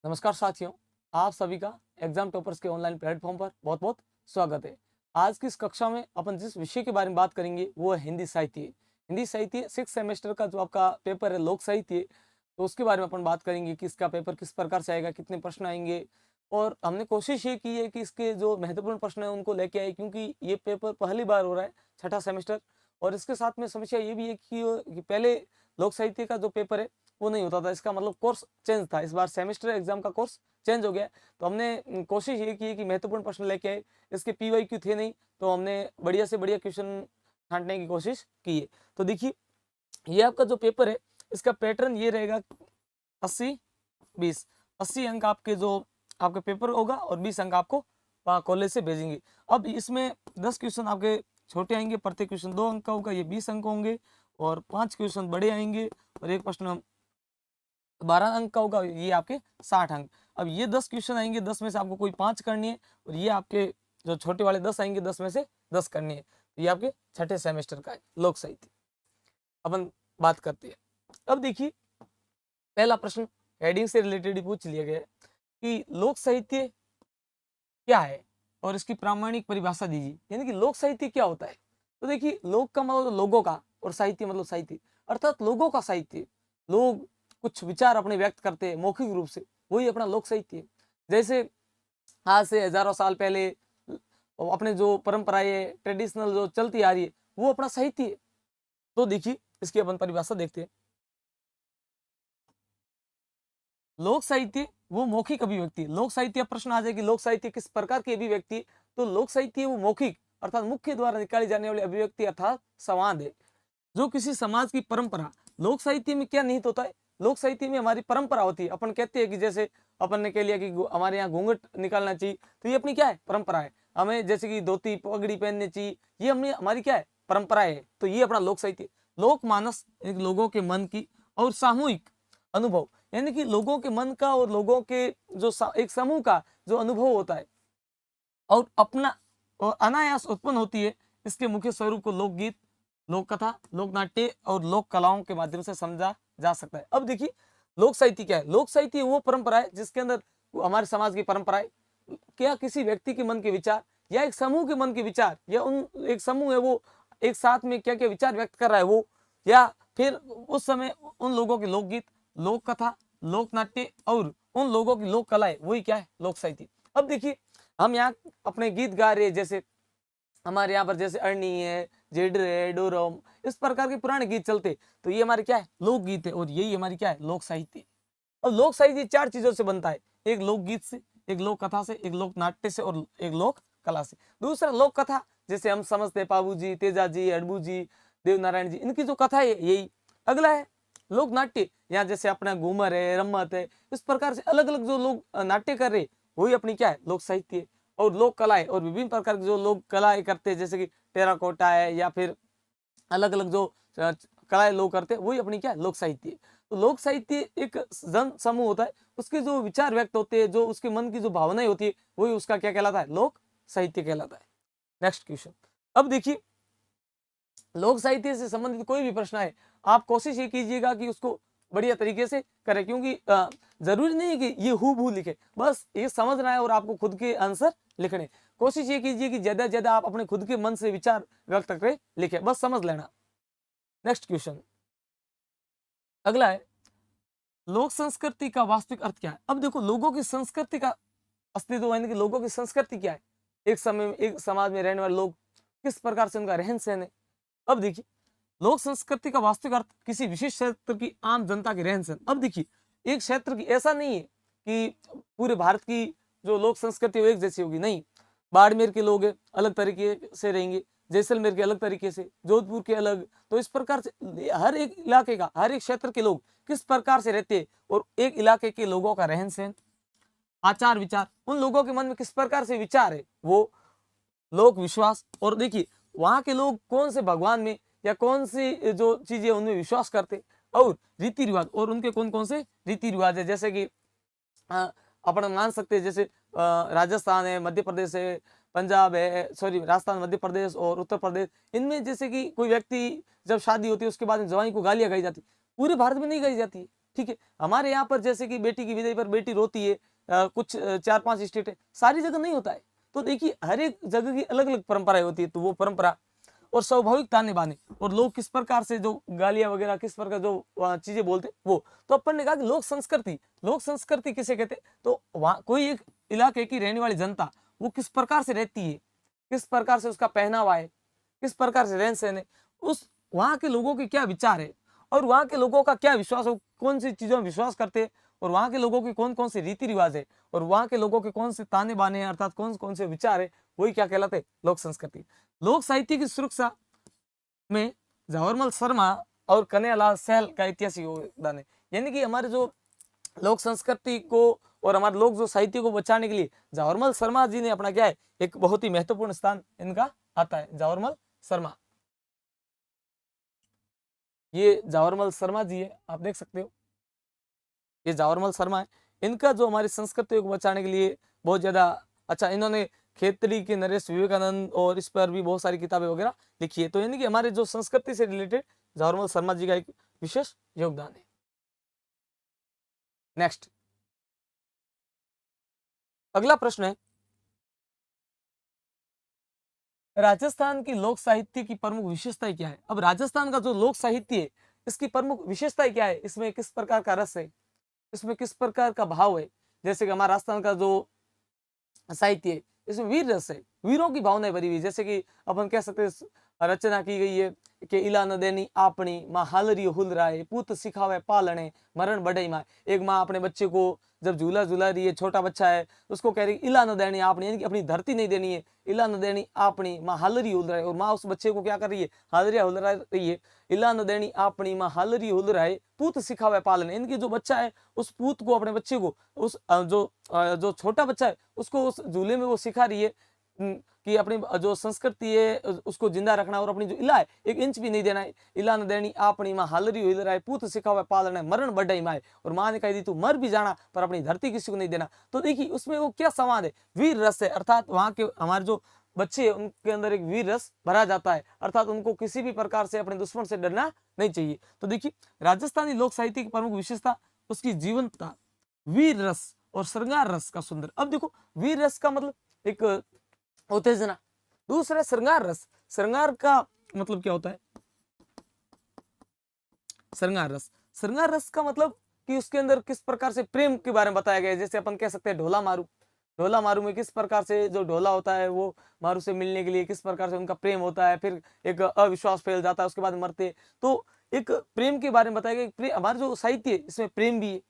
नमस्कार साथियों, आप सभी का एग्जाम टॉपर्स के ऑनलाइन प्लेटफॉर्म पर बहुत बहुत स्वागत है। आज की इस कक्षा में अपन जिस विषय के बारे में बात करेंगे वो है हिंदी साहित्य। हिंदी साहित्य 6 सेमेस्टर का जो आपका पेपर है लोक साहित्य, तो उसके बारे में अपन बात करेंगे कि इसका पेपर किस प्रकार से आएगा, कितने प्रश्न आएंगे। और हमने कोशिश ये की है कि इसके जो महत्वपूर्ण प्रश्न है उनको लेके आए, क्योंकि ये पेपर पहली बार हो रहा है, छठा सेमेस्टर। और इसके साथ में समस्या ये भी है कि पहले लोक साहित्य का जो पेपर है वो नहीं होता था, इसका मतलब कोर्स चेंज था। इस बार सेमेस्टर एग्जाम का कोर्स चेंज हो गया है, तो हमने कोशिश ये की है कि महत्वपूर्ण प्रश्न लेके आए। इसके PYQ थे नहीं, तो हमने बढ़िया से बढ़िया क्वेश्चन छांटने की कोशिश की है। तो देखिए, ये आपका जो पेपर है इसका पैटर्न ये रहेगा 80-20, 80 अंक आपके जो आपका पेपर होगा और 20 अंक आपको कॉलेज से भेजेंगे। अब इसमें 10 क्वेश्चन आपके छोटे आएंगे, प्रत्येक क्वेश्चन 2 अंक का होगा, ये 20 अंक होंगे। और 5 क्वेश्चन बड़े आएंगे और एक प्रश्न 12 अंक का होगा, ये आपके 60 अंक। अब ये 10 क्वेश्चन आएंगे, 10 में से आपको कोई 5 करनी है, और ये आपके जो छोटे वाले 10 आएंगे, 10 में से 10 करनी है। तो ये आपके छठे सेमेस्टर का है लोक साहित्य। अपन बात करते हैं। अब देखिए, पहला प्रश्न हेडिंग से रिलेटेड ही पूछ लिया गया है कि लोक साहित्य क्या है और इसकी प्रामाणिक परिभाषा दीजिए, यानी कि लोक साहित्य क्या होता है। तो देखिए, लोक का मतलब लोगों का और साहित्य मतलब साहित्य, अर्थात लोगों का साहित्य। लोग कुछ विचार अपने व्यक्त करते हैं मौखिक रूप से, वही अपना लोक साहित्य है। जैसे आज से हजारों साल पहले अपने जो परंपराएं ट्रेडिशनल जो चलती आ रही है वो अपना साहित्य है। तो देखिए, इसकी अपन परिभाषा देखते हैं। लोक साहित्य वो मौखिक अभिव्यक्ति। लोक साहित्य प्रश्न आ जाए कि लोक साहित्य किस प्रकार की अभिव्यक्ति, तो लोक साहित्य वो मौखिक अर्थात मुख्य द्वारा निकाली जाने वाली अभिव्यक्ति अर्थात संवाद है, जो किसी समाज की परंपरा। लोक साहित्य में क्या निहित होता है, लोक साहित्य में हमारी परंपरा होती है। अपन कहते हैं कि जैसे अपन ने कह लिया कि हमारे यहाँ घूंघट निकालना चाहिए, तो ये अपनी क्या है, परंपरा है। हमें जैसे कि धोती पगड़ी पहननी चाहिए, ये अपनी हमारी क्या है, परंपरा है। तो ये अपना लोक साहित्य। लोक मानस लोगों के मन की और सामूहिक अनुभव, यानी कि लोगों के मन का और लोगों के जो एक समूह का जो अनुभव होता है और अपना और अनायास उत्पन्न होती है। इसके मुख्य स्वरूप को लोकगीत, लोक कथा, लोक नाट्य और लोक कलाओं के माध्यम से समझा जा सकता है। अब देखिए, लोक साहित्य क्या है। लोक साहित्य वो परंपरा है जिसके अंदर हमारे समाज की परंपरा है, क्या किसी व्यक्ति के मन के विचार या एक समूह के मन के विचार, या उन एक समूह है वो एक साथ में क्या क्या विचार व्यक्त कर रहा है वो, या फिर उस समय उन लोगों के लोकगीत, लोक कथा, लोक नाट्य और उन लोगों की लोक कला है, वही क्या है, लोक साहित्य। अब देखिए, हम यहाँ अपने गीत गा रहे हैं, जैसे हमारे यहाँ पर जैसे अरनी है, जेडर है, डोरम, इस प्रकार के पुराने गीत चलते, तो ये हमारे क्या है, लोक गीत है, और यही हमारी क्या है, लोक साहित्य। और लोक साहित्य 4 चीजों से बनता है, एक लोक गीत से, एक लोक कथा से, एक लोक नाट्य से और एक लोक कला से। दूसरा लोक कथा, जैसे हम समझते हैं पाबू जी, तेजा जी, अड़बू जी, देवनारायण जी, इनकी जो कथा है यही। अगला है लोक नाट्य, यहाँ जैसे अपना घूमर है, रम्मत है, इस प्रकार से अलग अलग जो लोग नाट्य कर रहे, वही अपनी क्या है, लोक साहित्य। और लोक कलाएं और विभिन्न प्रकार की जो लोग कलाएं करते हैं, जैसे कि टेराकोटा है या फिर अलग अलग जो कलाएं लोग करते हैं, वही अपनी क्या है, लोक साहित्य। तो लोक साहित्य एक जन समूह होता है, उसके जो विचार व्यक्त होते हैं, जो उसके मन की जो भावनाएं होती है, वही उसका क्या कहलाता है, लोक साहित्य कहलाता है। Next question. अब देखिए, लोक साहित्य से संबंधित कोई भी प्रश्न है, आप कोशिश ये कीजिएगा कि उसको बढ़िया तरीके से करें, क्योंकि जरूरी नहीं है कि ये हूबहू लिखे, बस ये समझना है और आपको खुद के आंसर लिखने। कोशिश ये कीजिए कि ज्यादा से ज्यादा आप अपने खुद के मन से विचार व्यक्त करके लिखे, बस समझ लेना। नेक्स्ट क्वेश्चन अगला है, लोक संस्कृति का वास्तविक अर्थ क्या है। अब देखो, लोगों की संस्कृति का अस्तित्व, यानी कि लोगों की संस्कृति क्या है, एक समय में एक समाज में रहने वाले लोग किस प्रकार से उनका रहन सहन है। अब देखिए, लोक संस्कृति का वास्तविक अर्थ किसी विशेष क्षेत्र की आम जनता की रहन सहन। अब देखिए, एक क्षेत्र की, ऐसा नहीं है कि पूरे भारत की जो लोक संस्कृति वो एक जैसी होगी, नहीं। बाड़मेर के लोग अलग तरीके से रहेंगे, जैसलमेर के अलग तरीके से, जोधपुर के अलग। तो इस प्रकार से हर एक इलाके का, हर एक क्षेत्र के लोग किस प्रकार से रहते हैं, और एक इलाके के लोगों का रहन सहन, आचार विचार, उन लोगों के मन में किस प्रकार से विचार है, वो लोक विश्वास। और देखिए, वहां के लोग कौन से भगवान में या कौन सी जो चीजें उनमें विश्वास करते, और रीति रिवाज, और उनके कौन कौन से रीति रिवाज है। जैसे कि अपन मान सकते हैं, जैसे राजस्थान है, मध्य प्रदेश है, पंजाब है, सॉरी राजस्थान, मध्य प्रदेश और उत्तर प्रदेश, इनमें जैसे कि कोई व्यक्ति जब शादी होती है उसके बाद में जवाई को गालियां गाई जाती, पूरे भारत में नहीं गाई जाती, ठीक है, हमारे यहाँ पर जैसे कि बेटी की विदाई पर बेटी रोती है, कुछ 4-5 स्टेट है, सारी जगह नहीं होता है। तो देखिए हर एक जगह की अलग अलग परंपराएं होती है, तो वो परंपरा और स्वाभाविक ताने बाने और लोग किस प्रकार से जो गालियां वगैरह किस प्रकार जो चीजें बोलते वो, तो अपन ने कहा कि लोक संस्कृति किसे कहते, तो वहाँ कोई एक इलाके की रहने वाली जनता वो किस प्रकार से रहती है, किस प्रकार से उसका पहनावा है, किस प्रकार से रहन सहन है, उस वहाँ के लोगों के क्या विचार है और वहाँ के लोगों का क्या विश्वास है, कौन सी चीजों में विश्वास करते हैं और वहाँ के लोगों की कौन कौन से रीति रिवाज है और वहाँ के लोगों के कौन से ताने बाने हैं, अर्थात कौन कौन से विचार है, वही क्या कहलाते लोक संस्कृति। लोक साहित्य की सुरक्षा में जवाहरलाल शर्मा और कन्हैयालाल सहल का ऐतिहासिक योगदान है। यानी कि हमारे जो लोक संस्कृति को और हमारे लोक जो साहित्य को बचाने के लिए जवाहरलाल शर्मा जी ने अपना क्या है एक बहुत ही महत्वपूर्ण स्थान इनका आता है। जवाहरलाल शर्मा, ये जवाहरलाल शर्मा जी है, आप देख सकते हो, ये जवाहरलाल शर्मा है। इनका जो हमारी संस्कृति को बचाने के लिए बहुत ज्यादा अच्छा, इन्होंने खेतरी के नरेश विवेकानंद और इस पर भी बहुत सारी किताबें वगैरह लिखी है। तो यानी कि हमारे जो संस्कृति से रिलेटेड जवाहरलाल शर्मा जी का एक विशेष योगदान है। नेक्स्ट, अगला प्रश्न है, राजस्थान की लोक साहित्य की प्रमुख विशेषताएं क्या है। अब राजस्थान का जो लोक साहित्य है इसकी प्रमुख विशेषताएं क्या है, इसमें किस प्रकार का रस है, इसमें किस प्रकार का भाव है। जैसे कि हमारा राजस्थान का जो साहित्य है इसमें वीर रस है, वीरों की भावनाएं भरी हुई, जैसे कि अपन कह सकते हैं रचना की गई है कि इला न देनी आपनी माँ हालरी हुल राय पुत सिखावे पालने मरण बढ़ई माँ। एक माँ अपने बच्चे को जब झूला झूला रही है, छोटा बच्चा है, उसको कह रही इला न देनी आपनी, यानी कि अपनी धरती नहीं देनी है, इला न देनी आपनी माँ हालरी हुल राय, और माँ उस बच्चे को क्या कर रही है, हालरिया हुल रही है। इला न देनी आपनी माँ हालरी हुल राय पूत सिखावे पालने, इनकी जो बच्चा है उस पूत को, अपने बच्चे को, उस जो छोटा बच्चा है उसको उस झूले में वो सिखा रही है कि अपनी जो संस्कृति है उसको जिंदा रखना और अपनी जो इला है 1 इंच भी नहीं देना है। इला न देनी आपनी माँ हालरी हुई रहा है पूत सिखावे पालना मरण बढ़ई माए, और माँ ने कही दी तू मर भी जाना पर अपनी धरती किसी को नहीं देना। तो देखिए उसमें वो क्या संवाद है, वीर रस है, अर्थात वहां के हमारे जो बच्चे है उनके अंदर एक वीर रस भरा जाता है, अर्थात उनको किसी भी प्रकार से अपने दुश्मन से डरना नहीं चाहिए। तो देखिए राजस्थानी लोक साहित्य की प्रमुख विशेषता उसकी जीवंतता, वीर रस और श्रृंगार रस का सुंदर। अब देखो वीर रस का मतलब एक उत्तेजना, दूसरा श्रृंगार रस, श्रृंगार का मतलब क्या होता है, श्रृंगार रस, श्रृंगार रस का मतलब कि उसके अंदर किस प्रकार से प्रेम के बारे में बताया गया है। जैसे अपन कह सकते हैं ढोला मारू, ढोला मारू में किस प्रकार से जो ढोला होता है वो मारू से मिलने के लिए किस प्रकार से उनका प्रेम होता है, फिर एक अविश्वास फैल जाता है, उसके बाद मरते। तो एक प्रेम के बारे में बताया गया। हमारा जो साहित्य है इसमें प्रेम भी है,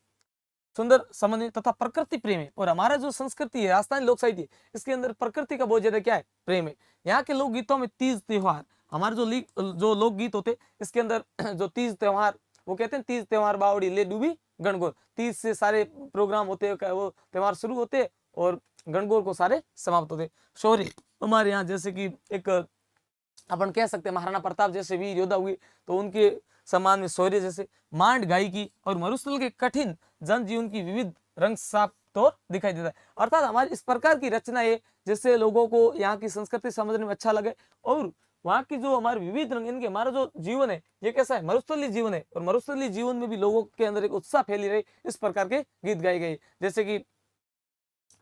सुंदर समन्वय तथा प्रकृति प्रेम है, और हमारा जो संस्कृति है राजस्थानी लोक साहित्य इसके अंदर प्रकृति का बहुत ज्यादा क्या है, प्रेम है। यहाँ के लोक गीतों में तीज त्योहार, हमारे जो लोकगीत होते इसके अंदर जो तीज त्योहार, वो कहते हैं तीज त्योहार बावड़ी ले डूबी गणगौर, तीज से सारे प्रोग्राम होते वो त्योहार शुरू होते और गणगौर को सारे समाप्त होते। शौर्य हमारे यहाँ जैसे कि एक अपन कह सकते हैं महाराणा प्रताप जैसे वीर योद्धा हुए तो उनके सम्मान में शौर्य जैसे मांड गायकी और मरुस्थल के कठिन जनजीवन की विविध रंग साफ तौर दिखाई देता है। अर्थात हमारी इस प्रकार की रचना है जिससे लोगों को यहाँ की संस्कृति समझने में अच्छा लगे, और वहाँ की जो हमारे विविध रंग, इनके हमारा जो जीवन है ये कैसा है, मरुस्थलीय जीवन है, और मरुस्थलीय जीवन में भी लोगों के अंदर एक उत्साह फैली रही, इस प्रकार के गीत गाए गए। जैसे कि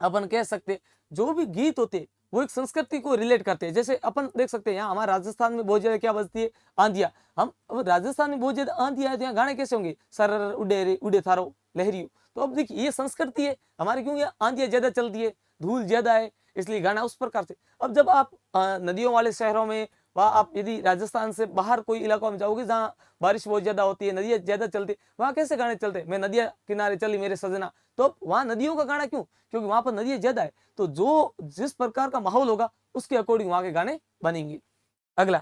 अपन कह सकते जो भी गीत होते वो एक संस्कृति को रिलेट करते हैं। जैसे अपन देख सकते हैं यहाँ हमारे राजस्थान में बहुत ज्यादा क्या बजती है, आंधिया। हम राजस्थान में बहुत ज्यादा आंधिया है तो यहाँ गाने कैसे होंगे, सर उड़े रे उड़े थारो लहरियो। तो अब देखिए ये संस्कृति है हमारे, क्यों ये आंधिया ज्यादा चलती है, धूल ज्यादा है, इसलिए गाना उस प्रकार से। अब जब आप नदियों वाले शहरों में वहाँ आप यदि राजस्थान से बाहर कोई इलाकों में जाओगे जहाँ बारिश बहुत ज्यादा होती है, नदियाँ ज्यादा चलती, वहाँ कैसे गाने चलते, मैं नदियाँ किनारे चली मेरे सजना। तो वहां नदियों का गाना क्यों, क्योंकि वहां पर नदियां ज्यादा है, तो जो जिस प्रकार का माहौल होगा उसके अकॉर्डिंग वहां के गाने बनेंगे। अगला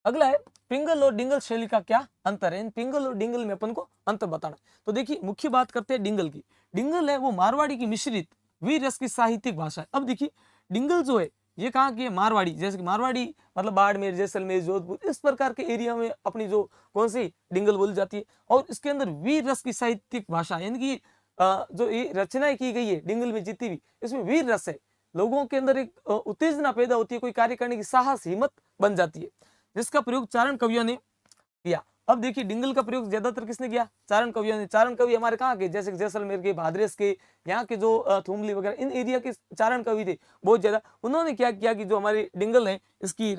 अगला है पिंगल और डिंगल शैली का क्या अंतर है। इन पिंगल और डिंगल में अपन को अंतर बताना। तो देखिए मुख्य बात करते हैं डिंगल की। डिंगल है वो मारवाड़ी की मिश्रित वीर रस की साहित्यिक भाषा है। अब देखिए डिंगल जो है ये कहाँ की है, मारवाड़ी, जैसे कि मारवाड़ी मतलब बाड़मेर जैसलमेर जोधपुर इस प्रकार के एरिया में अपनी जो कौन सी डिंगल बोली जाती है, और इसके अंदर वीर रस की साहित्यिक भाषा यानी कि जो ये रचनाएं की गई है डिंगल में जितनी भी, इसमें वीर रस है, लोगों के अंदर एक उत्तेजना पैदा होती है, कोई कार्य करने की साहस हिम्मत बन जाती है, जिसका प्रयोग चारण कवियों ने किया। अब देखिए डिंगल का प्रयोग ज्यादातर किसने किया? चारण कवियों ने। चारण कवि हमारे कहाँ के? जैसे जैसलमेर के, भादरेस के, यहाँ के जो थुमली वगैरह इन एरिया के चारण कवि थे बहुत ज्यादा। उन्होंने क्या किया कि जो हमारी डिंगल है इसकी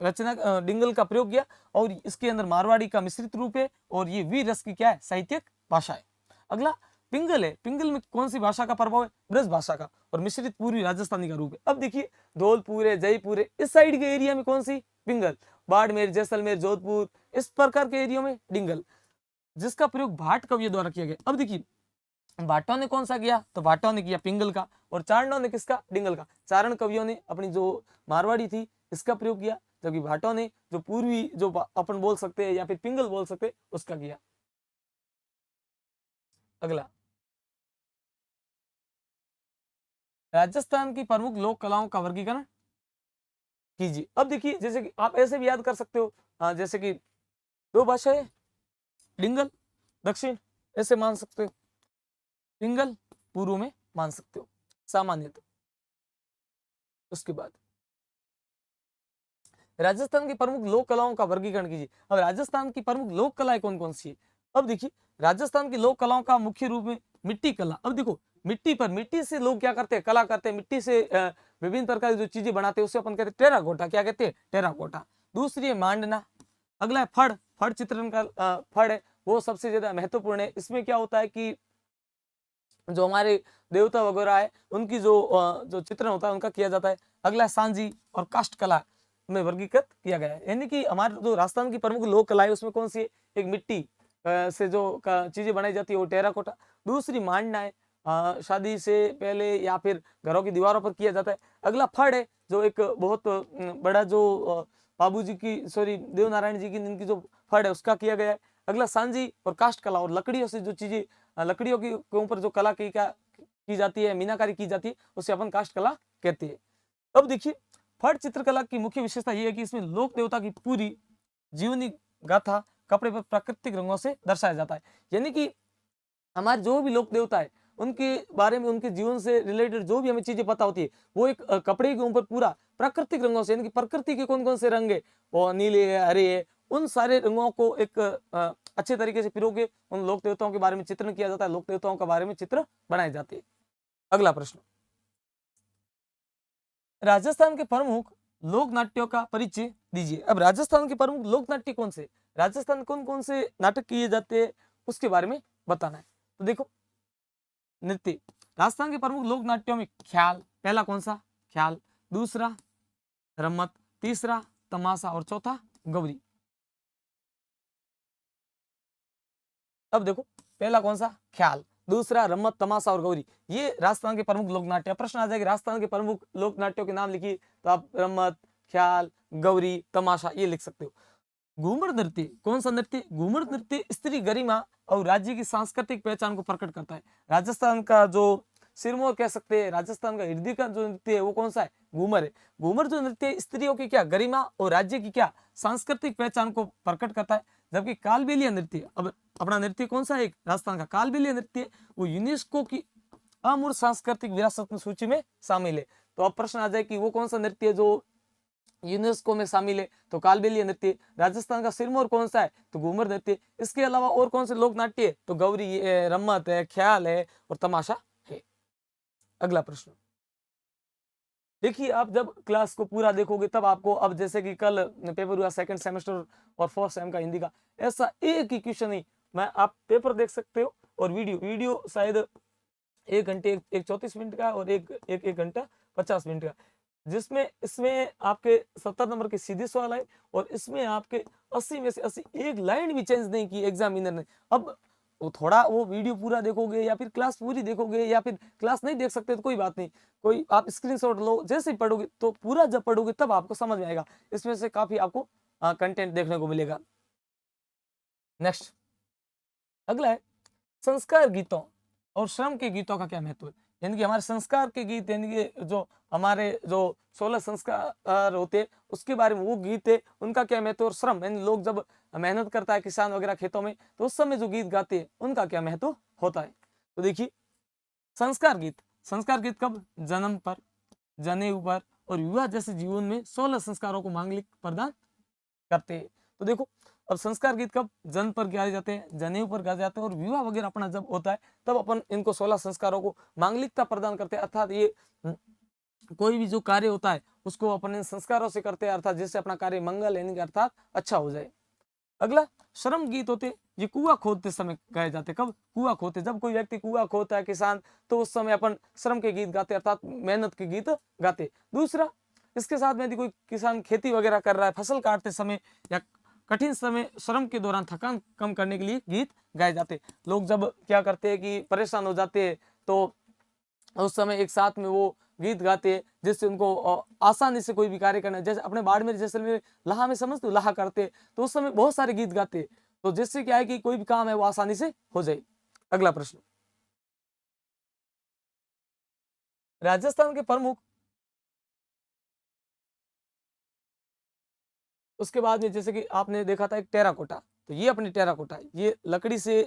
रचना डिंगल का प्रयोग किया और इसके अंदर मारवाड़ी का मिश्रित रूप है और ये वीर रस की क्या है? साहित्यिक भाषा है। अगला पिंगल है। पिंगल में कौन सी भाषा का प्रभाव है? ब्रज भाषा का और मिश्रित पूर्वी राजस्थानी का रूप है। अब देखिए धौलपुर है, जयपुर है, इस साइड के एरिया में कौन सी? पिंगल। बाड़मेर, जैसलमेर, जोधपुर, इस प्रकार के एरिया में डिंगल, जिसका प्रयोग भाट कवियों द्वारा किया गया। अब देखिए भाटों ने कौन सा किया? तो भाटों ने किया पिंगल का और चारणों ने किसका? डिंगल का। चारण कवियों ने अपनी जो मारवाड़ी थी इसका प्रयोग किया, जबकि भाटों ने जो पूर्वी जो अपन बोल सकते हैं या फिर पिंगल बोल सकते हैं उसका किया। अगला राजस्थान की प्रमुख लोक कलाओं का वर्गीकरण कीजिए। अब देखिए जैसे कि आप ऐसे भी याद कर सकते हो, जैसे कि दो भाषाएं, डिंगल दक्षिण ऐसे मान सकते हो, पिंगल पूर्व में मान सकते हो सामान्यतः। उसके बाद राजस्थान की प्रमुख लोक कलाओं का वर्गीकरण कीजिए। अब राजस्थान की प्रमुख लोक कलाएं कौन कौन सी है? अब देखिए राजस्थान की लोक कलाओं का मुख्य रूप में मिट्टी कला। अब देखो मिट्टी पर, मिट्टी से लोग क्या करते हैं? कला करते हैं। मिट्टी से विभिन्न प्रकार की जो चीजें बनाते हैं उसे अपन कहते हैं टेराकोटा। क्या कहते हैं? टेराकोटा। दूसरी है मांडना। अगला है फड़। फड़ चित्रण का फड़ है वो सबसे ज्यादा महत्वपूर्ण है। इसमें क्या होता है कि जो हमारे देवता वगैरह है उनकी जो चित्रण होता है उनका किया जाता है। अगला सांझी और काष्ठ कला में वर्गीकृत किया गया है। यानी कि हमारे जो राजस्थान की प्रमुख लोक कला है उसमें कौन सी है? एक मिट्टी से जो चीजें बनाई जाती है वो टेराकोटा। दूसरी मांडना है, शादी से पहले या फिर घरों की दीवारों पर किया जाता है। अगला फड़ है जो एक बहुत बड़ा जो बाबू जी की सॉरी देवनारायण जी की इनकी जो फड़ है उसका किया गया है। अगला सांझी और काष्ठ कला और लकड़ियों से जो चीजें लकड़ियों के ऊपर जो कला की जाती है, मीनाकारी की जाती है उसे अपन काष्ठ कला कहते हैं। अब देखिए फट चित्रकला की मुख्य विशेषता यह है कि इसमें लोक देवता की पूरी जीवनी गाथा कपड़े पर प्राकृतिक रंगों से दर्शाया जाता है। यानी कि हमारे जो भी लोक देवता है उनके बारे में, उनके जीवन से रिलेटेड जो भी हमें चीजें पता होती है वो एक कपड़े के ऊपर पूरा प्राकृतिक रंगों से, यानी कि प्रकृति के कौन कौन से रंग है, वो नीले है, हरे है, उन सारे रंगों को एक अच्छे तरीके से पिरो के उन लोक देवताओं के बारे में चित्रण किया जाता है। लोक देवताओं के बारे में चित्र बनाए जाते हैं। अगला प्रश्न, राजस्थान के प्रमुख लोक नाट्यों का परिचय दीजिए। अब राजस्थान के प्रमुख लोक नाट्य कौन से, राजस्थान कौन कौन से नाटक किए जाते हैं उसके बारे में बताना है। तो देखो नृत्य, राजस्थान के प्रमुख लोक नाट्यों में ख्याल, पहला कौन सा? ख्याल। दूसरा रम्मत, तीसरा तमाशा और चौथा गौरी। अब देखो पहला कौन सा? ख्याल। दूसरा रम्मत, तमाशा और गौरी। ये राजस्थान के प्रमुख लोक नाट्य। प्रश्न आ जाएगा राजस्थान के प्रमुख लोक नाट्यों के नाम लिखिए, तो आप रम्मत, ख्याल, गौरी, तमाशा ये लिख सकते हो। घूमर नृत्य कौन सा नृत्य? घूमर नृत्य स्त्री गरिमा और राज्य की सांस्कृतिक पहचान को प्रकट करता है। राजस्थान का जो सिरमौर कह सकते हैं, राजस्थान का हृदय का जो नृत्य है वो कौन सा है? घूमर है। घूमर जो नृत्य स्त्रियों की क्या गरिमा और राज्य की क्या सांस्कृतिक पहचान को प्रकट करता है। जबकि कालबेलिया नृत्य, अब अपना नृत्य कौन सा है राजस्थान का? कालबेलिया नृत्य, वो यूनेस्को की अमूर्त सांस्कृतिक विरासत में सूची में शामिल है। तो अब प्रश्न आ जाए कि वो कौन सा नृत्य है जो यूनेस्को में शामिल है? तो कालबेलिया नृत्य। राजस्थान का सिरमौर कौन सा है? तो घूमर नृत्य। इसके अलावा और कौन से लोक नाट्य है? तो गौरी है, रम्मत है, ख्याल है और तमाशा है। अगला प्रश्न देखिए, आप जब क्लास को पूरा देखोगे तब आपको, अब जैसे कि कल पेपर हुआ सेकंड सेमेस्टर और फोर्थ सेम का हिंदी का, ऐसा एक ही क्वेश्चन नहीं, मैं आप पेपर देख सकते हो और वीडियो शायद 1 घंटे 1:34 का और एक घंटा 50 मिनट का, जिसमें इसमें आपके 70 नंबर के सीधे सवाल आए और इसमें आपके 80 में से 80 एक लाइन भी चेंज नहीं की एग्जामिनर ने। अब वो थोड़ा वो वीडियो पूरा देखोगे या फिर क्लास पूरी देखोगे या फिर क्लास नहीं देख सकते तो कोई बात नहीं, कोई आप स्क्रीनशॉट लो, जैसे ही पढ़ोगे तो पूरा जब पढ़ोगे तब आपको समझ में आएगा। इसमें से काफी आपको कंटेंट देखने को मिलेगा। नेक्स्ट अगला है संस्कार गीतों और श्रम के गीतों का क्या महत्व है। यानी कि हमारे संस्कार के गीत, यानी कि जो हमारे जो 16 संस्कार होते हैं उसके बारे में वो गीत है, उनका क्या महत्व, और श्रम यानी लोग जब मेहनत करता है किसान वगैरह खेतों में तो उस समय जो गीत गाते हैं उनका क्या महत्व होता है। तो देखिए संस्कार गीत कब? जन्म पर, जनेऊ पर और विवाह जैसे जीवन में 16 संस्कारों को मांगलिक प्रदान करते हैं। तो देखो अब संस्कार गीत कब जन पर गाए जाते हैं, जनेऊ पर गाए जाते हैं, और विवाह वगैरह अपना जब होता है तब अपन इनको 16 संस्कारों को मांगलिकता प्रदान करते हैं, अर्थात ये कोई भी जो कार्य होता है उसको अपन इन संस्कारों से करते हैं, अर्थात जिससे अपना कार्य मंगल यानी कि अर्थात अच्छा हो जाए। अगला श्रम गीत होते, ये कुआं खोदते समय गाए जाते। कब? कुआं खोदते, जब कोई व्यक्ति कुआं खोदता है किसान, तो उस समय अपन श्रम के गीत गाते, अर्थात मेहनत के गीत गाते। दूसरा, इसके साथ में यदि कोई किसान खेती वगैरह कर रहा है, फसल काटते समय या कठिन समय श्रम के दौरान थकान कम करने के लिए गीत गाए जाते। लोग जब क्या करते हैं कि परेशान हो जाते हैं, तो उस समय एक साथ में वो गीत गाते हैं, जिससे उनको आसानी से कोई भी कार्य करना है। जैसे अपने बाड़मेर जैसलमेर लाहा में समझते हो, लाहा करते, तो उस समय बहुत सारे गीत गाते, तो जिससे क्या है कि कोई भी काम है वो आसानी से हो जाए। अगला प्रश्न, राजस्थान के प्रमुख, उसके बाद में जैसे कि आपने देखा था एक टेराकोटा, तो ये अपनी टेराकोटा, ये लकड़ी से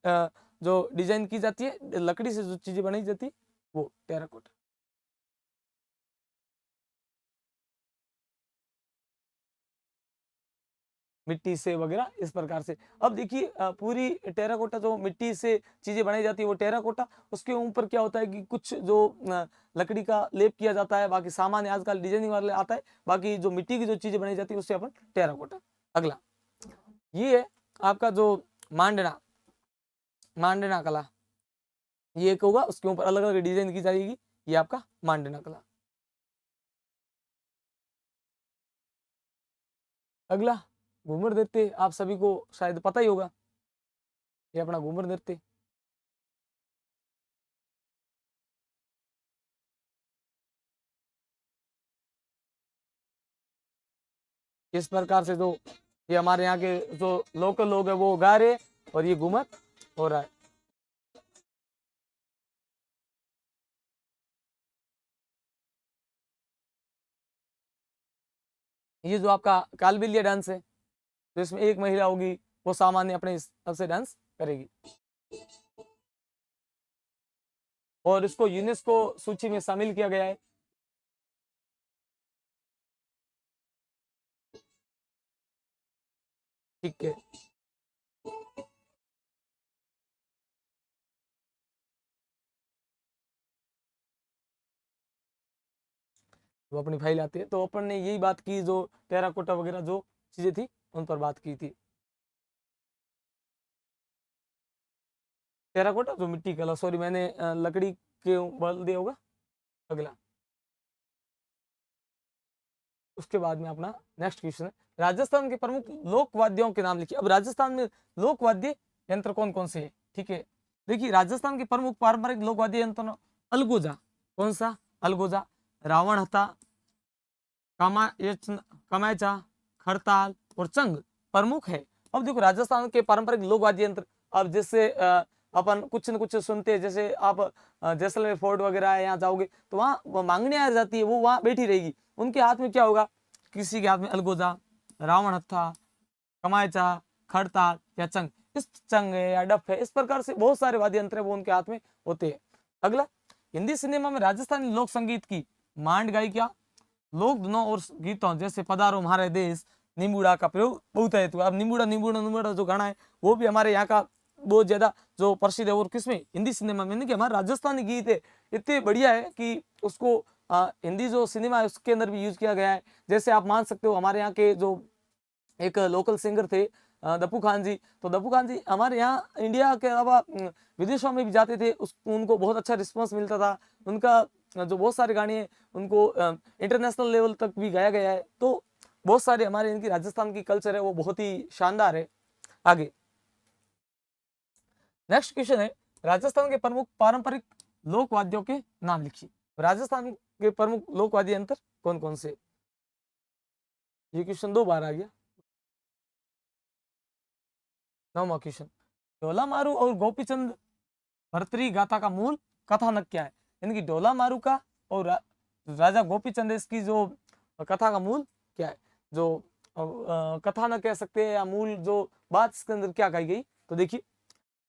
जो डिजाइन की जाती है, लकड़ी से जो चीजें बनाई जाती है, वो टेराकोटा। मिट्टी से वगैरह इस प्रकार से। अब देखिए पूरी टेराकोटा जो मिट्टी से चीजें बनाई जाती है वो टेराकोटा, उसके ऊपर क्या होता है कि कुछ जो लकड़ी का लेप किया जाता है, बाकी सामान्य आजकल डिजाइनिंग वाले आता है, बाकी जो मिट्टी की जो चीजें बनाई जाती है उससे अपन टेराकोटा। अगला ये है आपका जो मांडना, मांडना कला, ये एक होगा, उसके ऊपर अलग अलग डिजाइन की जाएगी, ये आपका मांडना कला। अगला घूमर नृत्य, आप सभी को शायद पता ही होगा, ये अपना घूमर नृत्य। इस प्रकार से जो ये हमारे यहाँ के जो लोकल लोग है वो गा रहे, और ये घूमर हो रहा है। ये जो आपका कालबिलिया डांस है, तो इसमें एक महिला होगी, वो सामान्य अपने हिसाब से डांस करेगी, और इसको यूनेस्को सूची में शामिल किया गया है। ठीक है, वो अपनी फाइल आती है, तो अपन ने यही बात की, जो टेराकोटा वगैरह जो चीजें थी उन पर बात की थी। टेराकोटा जो मिट्टी कला, सॉरी मैंने लकड़ी के बोल दिया होगा। अगला, उसके बाद में अपना नेक्स्ट क्वेश्चन है, राजस्थान के प्रमुख लोक वाद्यों के नाम लिखिए। अब राजस्थान में लोक वाद्य यंत्र कौन कौन से है? ठीक है, देखिए राजस्थान के प्रमुख पारंपरिक लोक वाद्य यंत्र, अलगोजा, कौन सा? अलगोजा, रावण हथा, कमायचा, खड़ताल और चंग प्रमुख है। अब देखो राजस्थान के पारंपरिक लोक वाद्य यंत्र, अब जैसे अपन कुछ न कुछ सुनते हैं, जैसे आप जैसलमेर फोर्ट वगैरह है, यहाँ जाओगे तो वहाँ मांगने आ जाती है, वो वहाँ बैठी रहेगी, उनके हाथ में क्या होगा? किसी के हाथ में अलगोजा, रावण हत्था, कमायचा, खड़ताल या चंग, इस चंग है या डफ है, इस प्रकार से बहुत सारे वाद्य यंत्र है वो उनके हाथ में होते हैं। अगला, हिंदी सिनेमा में राजस्थानी लोक संगीत की मांड गाई क्या? लोक धुनों और गीतों जैसे पधारो हमारे देश, निम्बुड़ा का प्रयोग बहुत है। तो अब निम्बुड़ा निम्बुड़ा निम्बुड़ा जो गाना है वो भी हमारे यहाँ का बहुत ज्यादा जो प्रसिद्ध है, और किसमें? हिंदी सिनेमा में। कि हमारा राजस्थानी गीत है इतने बढ़िया है कि उसको हिंदी जो सिनेमा है उसके अंदर भी यूज किया गया है। जैसे आप मान सकते हो हमारे यहाँ के जो एक लोकल सिंगर थे दप्पू खान जी, तो दप्पू खान जी हमारे यहाँ इंडिया के अलावा विदेशों में भी जाते थे, उनको बहुत अच्छा रिस्पॉन्स मिलता था। उनका जो बहुत सारे गाने हैं उनको इंटरनेशनल लेवल तक भी गाया गया है। तो बहुत सारे हमारे इनकी राजस्थान की कल्चर है वो बहुत ही शानदार है। आगे नेक्स्ट क्वेश्चन है, राजस्थान के प्रमुख पारंपरिक लोक वाद्यों के नाम लिखिए। राजस्थान के प्रमुख लोक वाद्य यंत्र कौन कौन से? ये क्वेश्चन 2 बार आ गया। 9वां क्वेश्चन, ढोला मारू और गोपीचंद भर्तरी गाथा का मूल कथानक क्या है? यानी कि ढोला मारू का और राजा गोपीचंद इसकी जो कथा का मूल क्या है, जो कथानक कह सकते हैं या मूल जो बात इसके अंदर क्या कही गई? तो देखिए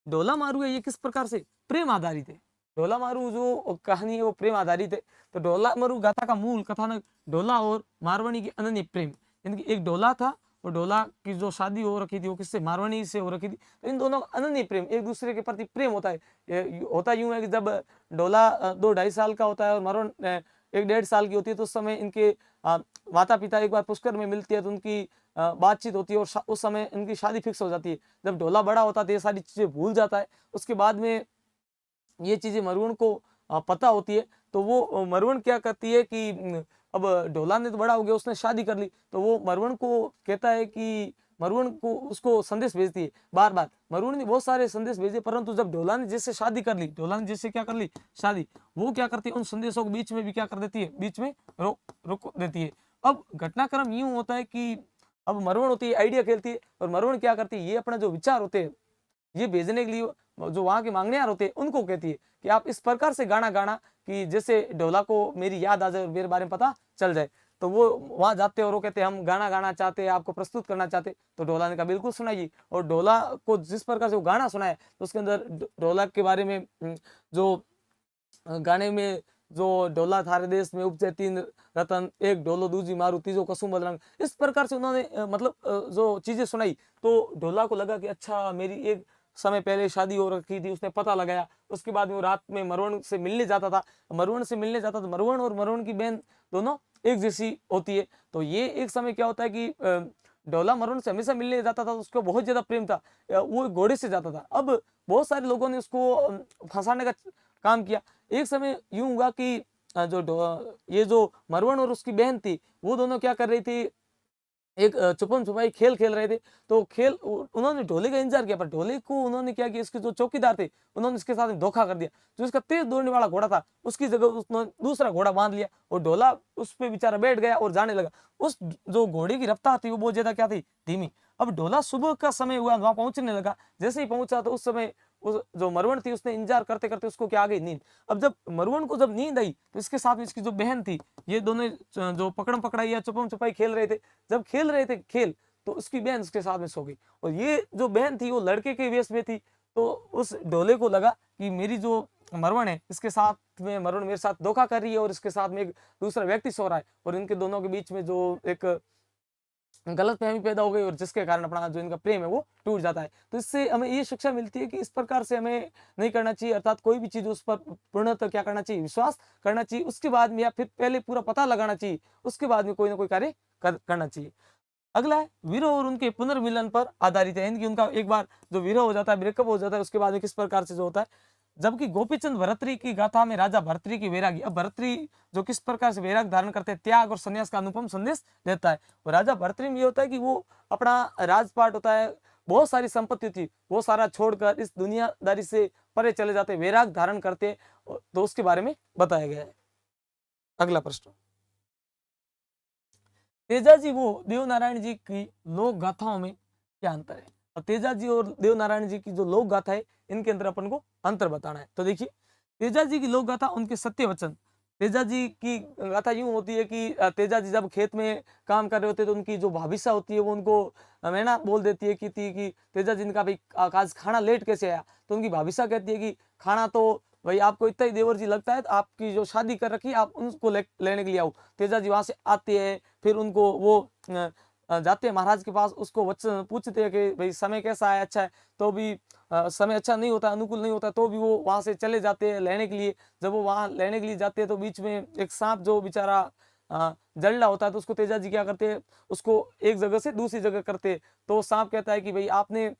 ढोला मारू है ये किस प्रकार से प्रेम आधारित है। ढोला मारू जो कहानी है वो प्रेम आधारित है। तो ढोला मारू गाथा का मूल कथानक ढोला और मारवाड़ी के अनन्य प्रेम, यानी कि एक ढोला था और ढोला की जो शादी हो रखी थी वो किससे, मारवाड़ी से हो रखी थी। तो इन दोनों का अनन्य प्रेम, एक दूसरे के प्रति प्रेम होता है। होता यूं है कि जब ढोला 2-2.5 साल का होता है और मारवाड़ 1-1.5 साल की होती है, तो उस समय इनके माता पिता एक बार पुष्कर में मिलती है, तो उनकी बातचीत होती है और उस समय इनकी शादी फिक्स हो जाती है। जब ढोला बड़ा होता है तो ये सारी चीजें भूल जाता है। उसके बाद में ये चीजें मरवण को पता होती है, तो वो मरवण क्या करती है कि अब ढोला ने तो बड़ा हो गया, उसने शादी कर ली, तो वो मरवण को कहता है कि मरवण को उसको संदेश भेजती है बार बार। मरवण ने बहुत सारे संदेश भेजे, परंतु जब ढोला ने जैसे शादी कर ली, ढोला ने जैसे क्या कर ली, शादी, वो क्या करती है, उन संदेशों को बीच में भी क्या कर देती है, बीच में रोक देती है। अब घटनाक्रम यूं होता है कि अब मरवण होती है, आइडिया खेलती है, और मरवण क्या करती है, ये अपना जो विचार होते हैं ये भेजने के लिए जो वहां के मांगनेयार होते हैं उनको कहती है कि आप इस प्रकार से गाना गाना कि जैसे ढोला को मेरी याद आ जाए और मेरे बारे में पता चल जाए। तो वो वहां जाते और वो कहते हम गाना गाना चाहते हैं, आपको प्रस्तुत करना चाहते। तो ढोला ने कहा बिल्कुल सुनाइए। और ढोला को जिस प्रकार से वो गाना सुनाया, तो उसके अंदर ढोला के बारे में जो गाने में जो ढोला थारे देश में उपजे 3 रतन, एक ढोलो दूजी मारू तीजो कसुम बदरंग, इस प्रकार से उन्होंने मतलब जो चीजें सुनाई, तो ढोला को लगा कि अच्छा मेरी एक समय पहले शादी हो रखी थी, उसने पता लगाया। उसके बाद में वो रात में मरवण से मिलने जाता था, मरवण से मिलने जाता था, मरवण और मरवण की बहन दोनों एक जैसी होती है। तो ये एक समय क्या होता है कि ढोला मरवण से हमेशा मिलने जाता था, उसको बहुत ज्यादा प्रेम था, वो घोड़े से जाता था। अब बहुत सारे लोगों ने उसको फंसाने का काम किया। एक समय यूं हुआ कि ये जो मरवण और उसकी बहन थी, वो दोनों क्या कर रही थी, एक छुपम छुपाई खेल खेल रहे थे। तो खेल उन्होंने ढोले का इंतजार किया, पर ढोले को उन्होंने क्या किया, इसके जो चौकीदार थे उन्होंने इसके साथ में धोखा कर दिया। जो इसका तेज दौड़ने वाला घोड़ा था उसकी जगह उसने दूसरा घोड़ा बांध लिया, और ढोला उस पे बेचारा बैठ गया और जाने लगा। उस जो घोड़े की रफ्तार थी वो बहुत ज्यादा क्या थी, धीमी। अब ढोला सुबह का समय हुआ, वहां पहुंचने लगा। जैसे ही पहुंचा तो उस समय उस जो मरवण थी उसने इंतजार करते करते उसको क्या आ गई नींद। अब जब मरवण को जब नींद आई, तो इसके साथ में इसकी जो बहन थी, ये दोनों जो पकड़म पकड़ाई या छुपम छुपाई खेल रहे थे, जब खेल रहे थे खेल, तो उसकी बहन उसके साथ में सो गई। और ये जो बहन थी वो लड़के के वेश में थी। तो उस ढोले को लगा कि मेरी जो मरवण है, इसके साथ में मरवण मेरे साथ धोखा कर रही है, और इसके साथ में एक दूसरा व्यक्ति सो रहा है, और इनके दोनों के बीच में जो एक गलतफहमी पैदा हो गई, और जिसके कारण अपना जो इनका प्रेम है वो टूट जाता है। तो इससे हमें ये शिक्षा मिलती है कि इस प्रकार से हमें नहीं करना चाहिए, अर्थात कोई भी चीज उस पर पूर्णतः क्या करना चाहिए, विश्वास करना चाहिए। उसके बाद में या फिर पहले पूरा पता लगाना चाहिए, उसके बाद में कोई ना कोई कार्य करना चाहिए। अगला है विरह और उनके पुनर्मिलन पर आधारित है, यानी कि उनका एक बार जो विरह हो जाता है, ब्रेकअप हो जाता है, उसके बाद में किस प्रकार से जो होता है। जबकि गोपीचंद भर्तृहरि की गाथा में राजा भर्तृहरि की वैरागी, अब भर्तृहरि जो किस प्रकार से वैराग धारण करते हैं, त्याग और संन्यास का अनुपम संदेश देता है। और राजा भर्तृहरि में ये होता है कि वो अपना राजपाट होता है, बहुत सारी संपत्ति थी, वो सारा छोड़कर इस दुनियादारी से परे चले जाते, वैराग धारण करते। तो उसके बारे में बताया गया है। अगला प्रश्न, तेजाजी वो देवनारायण जी की लोक गाथाओं में क्या अंतर है। अब तेजाजी और देवनारायण जी की जो लोक गाथा है, इनके अंदर अपन को अंतर बताना है। तो देखिए, तेजाजी की लोक गाथा उनके सत्य वचन। तेजाजी की गाथा यूं होती है कि तेजाजी जब खेत में काम कर रहे होते तो उनकी जो भाभिसा होती है वो उनको मैना बोल देती है कि तेजाजी इनका भाई आज खाना लेट कैसे आया। तो उनकी भाभिसा कहती है कि खाना तो भाई आपको इतना ही देवर जी लगता है, तो आपकी जो शादी कर रखी है आप उनको लेने के लिए आओ। तेजाजी वहां से आते हैं, फिर उनको वो जाते हैं महाराज के पास, उसको वचन पूछते हैं कि भाई समय कैसा है, अच्छा है। तो भी समय अच्छा नहीं होता, अनुकूल नहीं होता, तो भी वो वहां से चले जाते हैं लेने के लिए। जब वो वहां लेने के लिए जाते हैं तो बीच में एक सांप जो बेचारा जल रहा होता है, तो उसको तेजाजी क्या करते हैं, उसको एक जगह से दूसरी जगह करते हैं। तो सांप कहता है कि भाई आपने,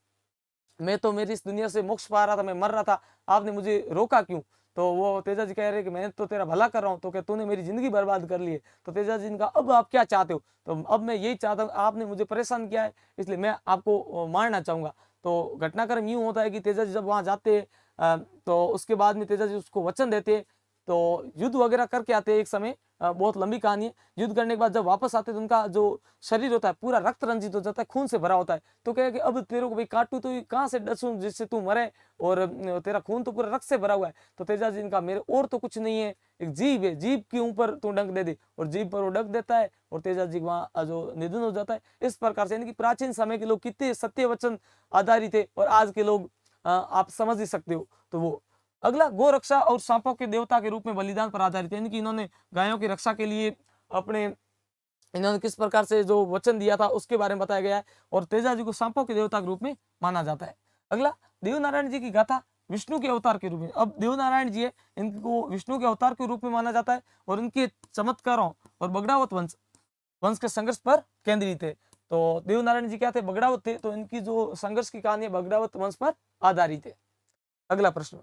मैं तो मेरी इस दुनिया से मोक्ष पा रहा था, मैं मर रहा था, आपने मुझे रोका क्यों। तो वो तेजाजी कह रहे कि मैं तो तेरा भला कर रहा हूँ, तो क्या तूने मेरी जिंदगी बर्बाद कर ली है। तो तेजाजी ने कहा अब आप क्या चाहते हो। तो अब मैं यही चाहता हूँ, आपने मुझे परेशान किया है, इसलिए मैं आपको मारना चाहूंगा। तो घटनाक्रम यूं होता है कि तेजाजी जब वहां जाते तो उसके बाद में तेजाजी उसको वचन देते, तो युद्ध वगैरह करके आते हैं एक समय। बहुत लंबी कहानी है। युद्ध करने के बाद जब वापस आते तो उनका जो शरीर होता है पूरा रक्त रंजित हो जाता है, खून से भरा होता है। तो कहे कि अब तेरे को भाई काटू तो कहाँ से डसूं जिससे तू मरे, और तेरा खून तो पूरा रक्त से भरा हुआ है। तो तेजाजी इनका मेरे और तो कुछ नहीं है, एक जीभ है, जीभ के ऊपर तू डंक दे दे। और जीभ पर वो डंक देता है, और तेजाजी वहां जो निधन हो जाता है। इस प्रकार से यानी कि प्राचीन समय के लोग कितने सत्य वचन आधारित थे, और आज के लोग आप समझ ही सकते हो। तो वो अगला, गो रक्षा और सांपों के देवता के रूप में बलिदान पर आधारित है, यानी कि इन्होंने गायों की रक्षा के लिए अपने इन्होंने किस प्रकार से जो वचन दिया था उसके बारे में बताया गया है। और तेजा जी को सांपों के देवता के रूप में माना जाता है। अगला, देवनारायण जी की गाथा विष्णु के अवतार के रूप में। अब देवनारायण जी है, इनको विष्णु के अवतार के रूप में माना जाता है और इनके चमत्कारों और बगड़ावत वंश के संघर्ष पर केंद्रित है। तो देवनारायण जी क्या थे, बगड़ावत थे, तो इनकी जो संघर्ष की कहानी है बगड़ावत वंश पर आधारित है। अगला प्रश्न,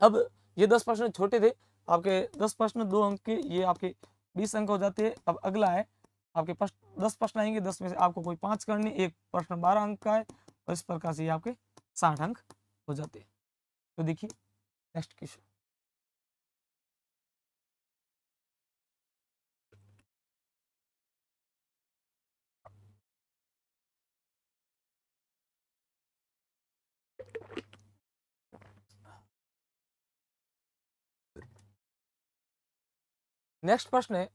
अब ये 10 प्रश्न छोटे थे, आपके 10 प्रश्न 2 अंक के, ये आपके 20 अंक हो जाते हैं। अब अगला है आपके 10 प्रश्न आएंगे, 10 में से आपको कोई 5 करने, एक प्रश्न 12 अंक का है और इस प्रकार से ये आपके 60 अंक हो जाते हैं। तो देखिए नेक्स्ट क्वेश्चन, नेक्स्ट प्रश्न है,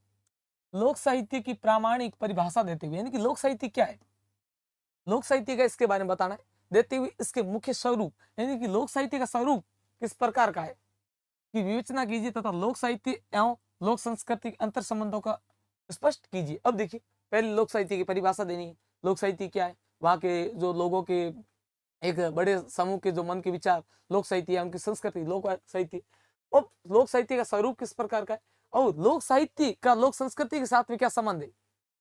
लोक साहित्य की प्रामाणिक परिभाषा देते हुए, यानी कि लोक साहित्य क्या है, लोक साहित्य का इसके बारे में बताना है, देते हुए इसके मुख्य स्वरूप, यानी कि लोक साहित्य का स्वरूप किस प्रकार का है की विवेचना कीजिए तथा लोक साहित्य एवं लोक संस्कृति के अंतर संबंधों का स्पष्ट कीजिए। अब देखिए, पहले लोक साहित्य की परिभाषा देनी है। लोक साहित्य क्या है, वहां के जो लोगों के एक बड़े समूह के जो मन के विचार लोक साहित्य है, उनकी संस्कृति लोक साहित्य। और लोक साहित्य का स्वरूप किस प्रकार का है और लोक साहित्य का लोक संस्कृति के साथ में क्या संबंध है,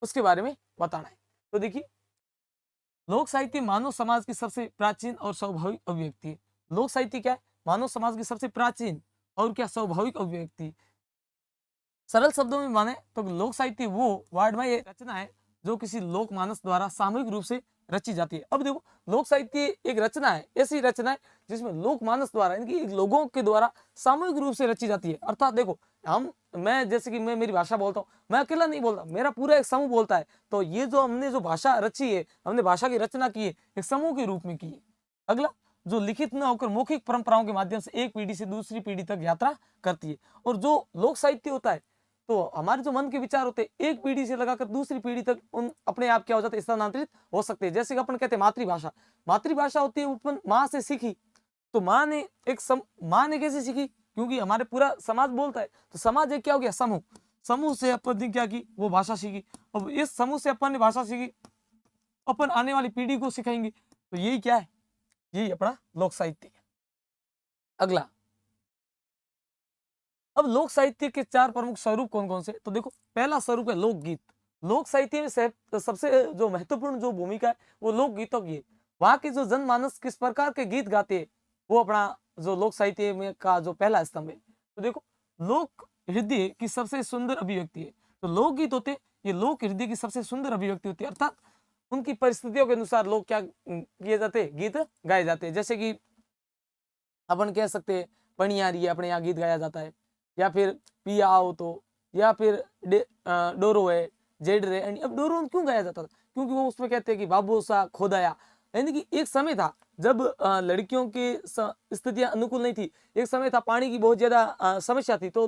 उसके बारे में बताना है। तो देखिए, लोक साहित्य मानव समाज की सबसे प्राचीन और स्वाभाविक अभिव्यक्ति है। लोक साहित्य क्या है, मानव समाज की सबसे प्राचीन और क्या स्वाभाविक अभिव्यक्ति। सरल शब्दों में माने तो लोक साहित्य वो वाड्मय रचना है जो किसी लोक मानस द्वारा सामूहिक रूप से रची जाती है। अब देखो, लोक साहित्य एक रचना है, ऐसी रचना है जिसमें लोक मानस द्वारा, यानी कि लोगों के द्वारा सामूहिक रूप से रची जाती है। अर्थात देखो, मैं जैसे कि मैं मेरी भाषा बोलता हूँ, मैं अकेला नहीं बोलता, मेरा पूरा एक समूह बोलता है। तो ये जो हमने जो भाषा रची है, हमने भाषा की रचना की है, एक समूह के रूप में की है। अगला, जो लिखित न होकर मौखिक परंपराओं के माध्यम से एक पीढ़ी से दूसरी पीढ़ी तक यात्रा करती है। और जो लोक साहित्य होता है, तो हमारे जो मन के विचार होते हैं, एक पीढ़ी से लगाकर दूसरी पीढ़ी तक उन अपने आप क्या हो जाते हैं, स्थानांतरित हो सकते हैं। जैसे कि अपन कहते हैं मातृभाषा, मातृभाषा होती है अपन माँ से सीखी, तो माँ ने माँ ने कैसे सीखी, क्योंकि हमारे पूरा समाज बोलता है, तो समाज एक क्या हो गया, समूह, समूह से अपन ने क्या की, वो भाषा सीखी। अब इस समूह से अपन ने भाषा सीखी, अपन आने वाली पीढ़ी को सिखाएंगे, तो यही क्या है, यही अपना लोक साहित्य है। अगला, अब लोक साहित्य के 4 प्रमुख स्वरूप कौन कौन से, तो देखो, पहला स्वरूप है लोकगीत। लोक साहित्य में सबसे जो महत्वपूर्ण जो भूमिका है वो लोकगीतों की है। वहां के जो जनमानस किस प्रकार के गीत गाते हैं, वो अपना जो लोक साहित्य में का जो पहला स्तंभ है। तो देखो, लोक हृदय की सबसे सुंदर अभिव्यक्ति है। तो लोकगीत होते, ये लोक हृदय की सबसे सुंदर अभिव्यक्ति होती है। अर्थात उनकी परिस्थितियों के अनुसार लोग क्या किए जाते हैं, गीत गाए जाते हैं। जैसे कि अपन कह सकते हैं पणियारी है, अपने यहाँ गीत गाया जाता है, या फिर पिया आओ तो, या फिर डोरो है, जेड रे। अब डोरो क्यों गाया जाता था, क्योंकि वो उसमें कहते हैं कि बाबू सा खोदाया, यानी कि एक समय था जब लड़कियों की स्थितियां अनुकूल नहीं थी, एक समय था पानी की बहुत ज्यादा समस्या थी, तो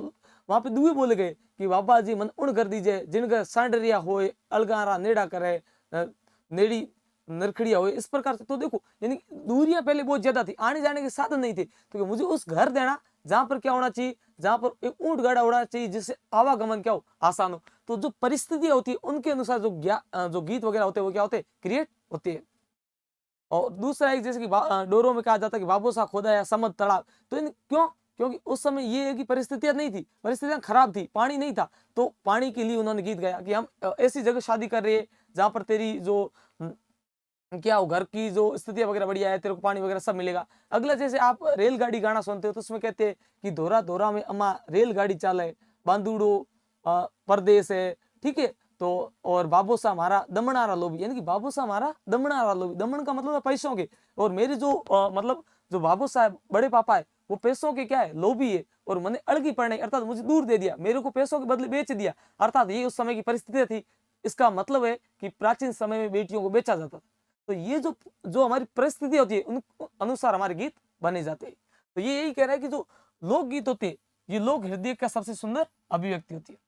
वहां पे दुए बोले गए कि बाबा जी मन उण कर दीजिए, जिनका सांडरिया होए अलगारा नेड़ा करे, नेड़ी नरखड़िया हो, इस प्रकार से। तो देखो, यानी दूरियां पहले बहुत ज्यादा थी, आने जाने के साधन नहीं थे, तो मुझे उस घर देना जहां पर क्या होना चाहिए, जहां पर एक ऊंट गाड़ा होना चाहिए जिससे आवागमन क्या हो, आसान हो। तो जो परिस्थितियां होती है उनके अनुसार जो गीत वगैरह होते हैं वो क्या होते हैं, क्रिएट होते हैं। और दूसरा एक, जैसे कि डोरों में कहा जाता है कि बाबू सा खोदा या समद तालाब, तो क्यों, क्योंकि उस समय ये है कि परिस्थितियां नहीं थी, परिस्थितियां खराब थी, पानी नहीं था, तो पानी के लिए उन्होंने गीत गाया कि हम ऐसी जगह शादी कर रहे हैं जहां पर तेरी जो क्या हो, घर की जो स्थिति वगैरह बढ़िया है, तेरे को पानी वगैरह सब मिलेगा। अगला, जैसे आप रेलगाड़ी गाना सुनते हो तो उसमें कहते हैं कि धोरा धोरा में अम्मा रेलगाड़ी चाले, बांदूड़ो परदेश है, ठीक है। तो और बाबू सा हमारा दमनारा लोभी, यानी कि बाबू सा हमारा दमनारा लोभी, दमन का मतलब है पैसों के, और मेरे जो मतलब जो बाबू साहब बड़े पापा है वो पैसों के क्या है, लोभी है, और मैंने अड़गी पड़ने, अर्थात मुझे दूर दे दिया, मेरे को पैसों के बदले बेच दिया। अर्थात ये उस समय की परिस्थिति थी। इसका मतलब है कि प्राचीन समय में बेटियों को बेचा जाता था। तो ये जो जो हमारी परिस्थिति होती है उन अनुसार हमारे गीत बने जाते हैं। तो ये यही कह रहा है कि जो लोक गीत होते हैं ये लोक हृदय का सबसे सुंदर अभिव्यक्ति होती है।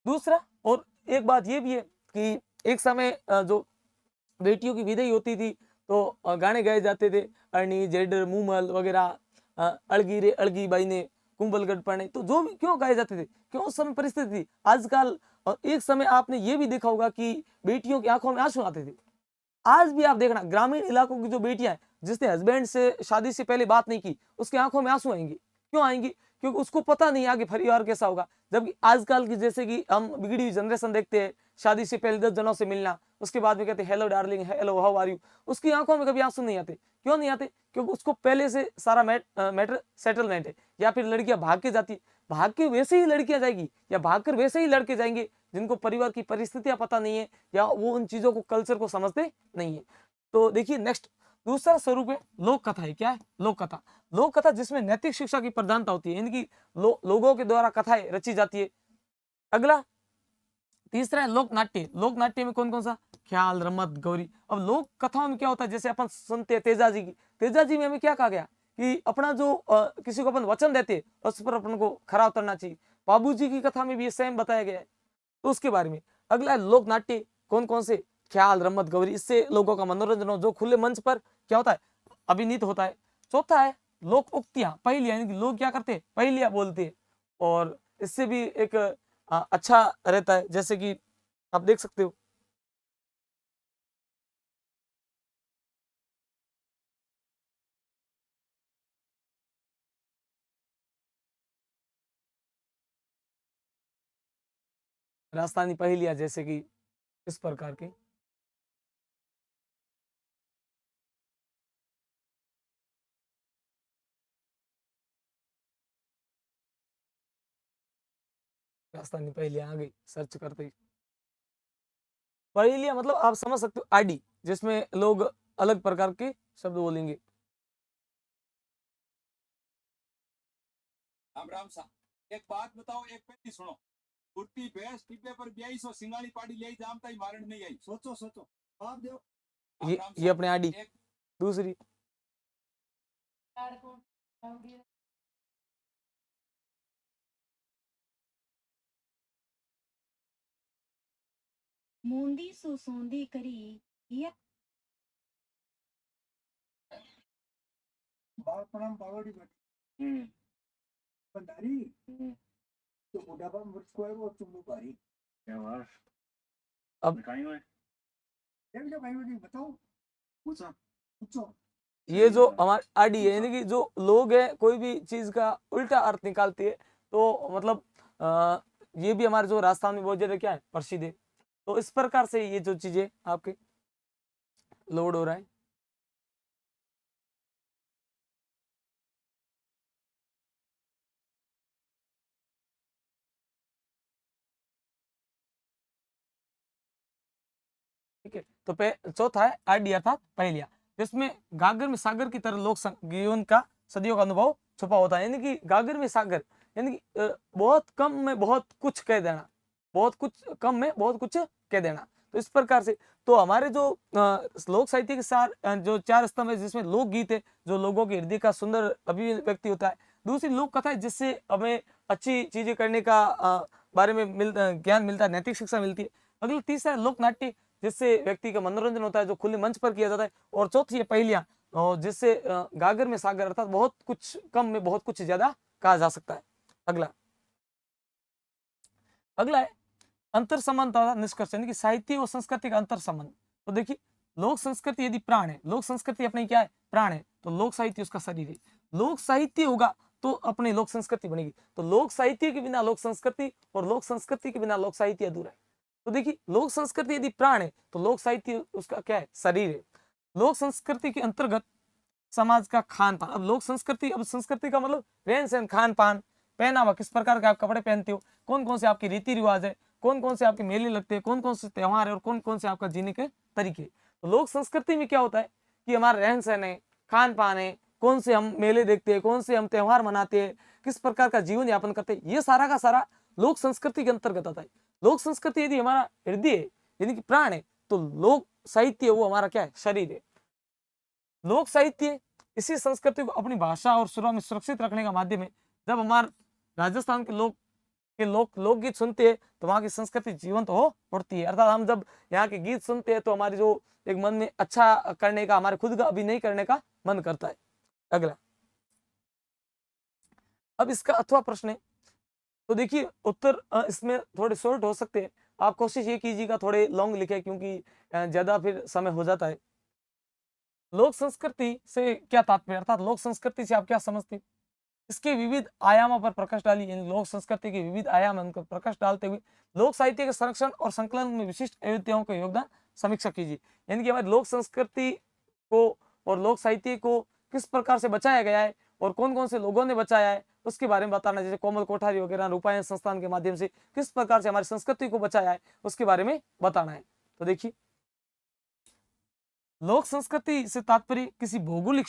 दूसरा, और एक बात ये भी है कि एक समय जो बेटियों की विदाई होती थी तो गाने गाए जाते थे, अरणी जेडर मूमल वगैरह, अड़गी रे अड़गी बाई ने कुंभलगढ़ पढ़ने, तो जो भी क्यों गाए जाते थे, क्यों उस समय परिस्थिति थी। आजकल और एक समय आपने ये भी देखा होगा कि बेटियों की आंखों में आंसू आते थे। आज भी आप देखना ग्रामीण इलाकों की जो बेटियां हैं, जिसने हस्बैंड से शादी से पहले बात नहीं की, उसकी आंखों में आंसू आएंगे। क्यों आएंगे? क्योंकि उसको पता नहीं आगे परिवार कैसा होगा। जबकि आजकल की जैसे कि हम बिगड़ी हुई जनरेशन देखते हैं, शादी से पहले 10 जनों से मिलना, उसके बाद में कहते हैं hello darling, hello how are you, उसकी आंखों में कभी आंसू नहीं आते। क्यों नहीं आते? क्योंकि उसको पहले से सारा मैटर सेटलमेंट है। या फिर लड़कियां भाग के जाती, भाग के वैसे ही लड़कियां जाएगी, या भाग कर वैसे ही लड़के जाएंगे जिनको परिवार की परिस्थितियां पता नहीं है, या वो उन चीजों को, कल्चर को समझते नहीं है। तो देखिए नेक्स्ट दूसरा स्वरूप है लोक कथा। है क्या है? लोक कथा। लोक कथा जिसमें नैतिक शिक्षा की प्रधानता होती है, यानी कि लोगों के द्वारा कथाएं रची जाती है। अगला तीसरा है लोक नाट्य। लोक नाट्य में कौन कौन सा? ख्याल, रमत, गौरी। अब लोक कथाओं में क्या होता है, जैसे अपन सुनते हैं तेजा जी की, तेजा जी में हमें क्या कहा गया कि अपना जो किसी को अपन वचन देते हैं उस पर अपन को खरा उतरना चाहिए। बाबू जी की कथा में भी ये सेम बताया गया है, तो उसके बारे में। अगला है लोक नाट्य। कौन कौन से? ख्याल, रमत, गौरी। इससे लोगों का मनोरंजन हो, जो खुले मंच पर क्या होता है, अभिनीत होता है। चौथा है लोक उक्तियां, पहेलियां, यानी कि लोग क्या करते हैं, पहेलियां बोलते हैं, और इससे भी एक अच्छा रहता है। जैसे कि आप देख सकते हो, राजस्थानी पहेलियां जैसे कि इस प्रकार की। राजस्थानी पहेलियां आ गई सर्च करते ही। पहेलियां मतलब आप समझ सकते हो, आईडी, जिसमें लोग अलग प्रकार के शब्द बोलेंगे। राम राम सा, एक बात बताओ, एक पेटी सुनो। कुर्ती भैंस टिब्बे पर ब्याई सो सिंगाली पाड़ी ले जामता ही मारण नहीं आई। सोचो सोचो, आप दो। राम राम ये सा, अपने आईडी। एक दूसरी मूंदी सो सौंदी करी या बालपणम बावड़ी बटी भंडारी तो बुढ़ापा में मुझको है वो चुम्बू पारी। क्या बात? अब कहीं हुए ये भी जो कहीं हुए बताओ, पूछो पूछो। ये जो हमारे आईडी है, यानी कि जो लोग हैं कोई भी चीज का उल्टा अर्थ निकालते हैं, तो मतलब ये भी हमारे जो राजस्थान में बहुत ज्यादा क्या है, प्रसिद्ध है। तो इस प्रकार से ये जो चीजें आपके लोड हो रहा है। ठीक है, तो चौथा है आईडी अर्थात पहेलिया, जिसमें गागर में सागर की तरह लोक जीवन का सदियों का अनुभव छुपा होता है। यानी कि गागर में सागर, यानी कि बहुत कम में बहुत कुछ कह देना, बहुत कुछ कम में बहुत कुछ कह देना। तो इस प्रकार से तो हमारे जो लोक साहित्य के सार जो चार स्तंभ है, जिसमें लोकगीत है जो लोगों के हृदय का सुंदर अभिव्यक्ति होता है। दूसरी लोक कथा है जिससे हमें अच्छी चीजें करने का बारे में ज्ञान मिलता है, नैतिक शिक्षा मिलती है। अगला तीसरा है लोक नाट्य, जिससे व्यक्ति का मनोरंजन होता है, जो खुले मंच पर किया जाता है। और चौथी है पहेलियां, जिससे गागर में सागर अर्थात बहुत कुछ कम में बहुत कुछ ज्यादा कहा जा सकता है। अगला अगला है अंतर संबंध तथा निष्कर्ष, यानी कि साहित्य और संस्कृति का अंतर संबंध। तो देखिए, लोक संस्कृति यदि प्राण है, लोक संस्कृति अपनी क्या है, प्राण है, तो लोक साहित्य उसका शरीर है। लोक साहित्य होगा तो अपनी लोक संस्कृति बनेगी। तो लोक साहित्य के बिना लोक संस्कृति, और लोक संस्कृति के बिना लोक साहित्य अधूरा है। तो देखिए, लोक संस्कृति यदि प्राण है तो लोक साहित्य उसका क्या है, शरीर है। लोक संस्कृति के अंतर्गत समाज का खान पान। अब लोक संस्कृति, अब संस्कृति का मतलब रहन सहन, खान पान, पहनावा, किस प्रकार के आप कपड़े पहनते हो, कौन कौन से आपके रीति रिवाज है, कौन कौन से आपके मेले लगते हैं, कौन कौन से त्योहार है, और कौन कौन से आपका जीने के तरीके। तो लोक संस्कृति में क्या होता है कि हमारा रहन सहन है, खान पान है, कौन से हम मेले देखते हैं, कौन से हम त्योहार मनाते हैं, किस प्रकार का जीवन यापन करते हैं, ये सारा का सारा लोक संस्कृति के अंतर्गत आता है। लोक संस्कृति यदि हमारा हृदय है, यानी कि प्राण है, तो लोक साहित्य वो हमारा क्या है, शरीर है। लोक साहित्य इसी संस्कृति को अपनी भाषा और सुरों में सुरक्षित रखने का माध्यम है। जब हमारे राजस्थान के लोकगीत सुनते हैं तो वहां की संस्कृति जीवंत हो उठती है। अर्थात हम जब यहाँ के गीत सुनते हैं तो हमारी जो एक मन में अच्छा करने का, हमारे खुद का अभिनय करने का मन करता है। अगला, अब इसका अथवा प्रश्न है, तो देखिए उत्तर इसमें थोड़े शॉर्ट हो सकते हैं, आप कोशिश ये कीजिएगा थोड़े लॉन्ग लिखे, क्योंकि ज्यादा फिर समय हो जाता है। लोक संस्कृति से क्या तात्पर्य, अर्थात लोक संस्कृति से आप क्या समझते हैं? इसके विविध आयामों पर प्रकाश डाली, यानी लोक संस्कृति के विविध आयाम है उनको प्रकाश डालते हुए लोक साहित्य के संरक्षण और संकलन में विशिष्ट अयोध्याओं का योगदान समीक्षा कीजिए। यानी कि हमारी लोक संस्कृति को और लोक साहित्य को किस प्रकार से बचाया गया है और कौन कौन से लोगों ने बचाया है उसके बारे में बताना, जैसे कोमल कोठारी वगैरह रूपायन संस्थान के माध्यम से किस प्रकार से हमारी संस्कृति को बचाया है उसके बारे में बताना है। तो देखिए, लोक संस्कृति से तात्पर्य किसी भौगोलिक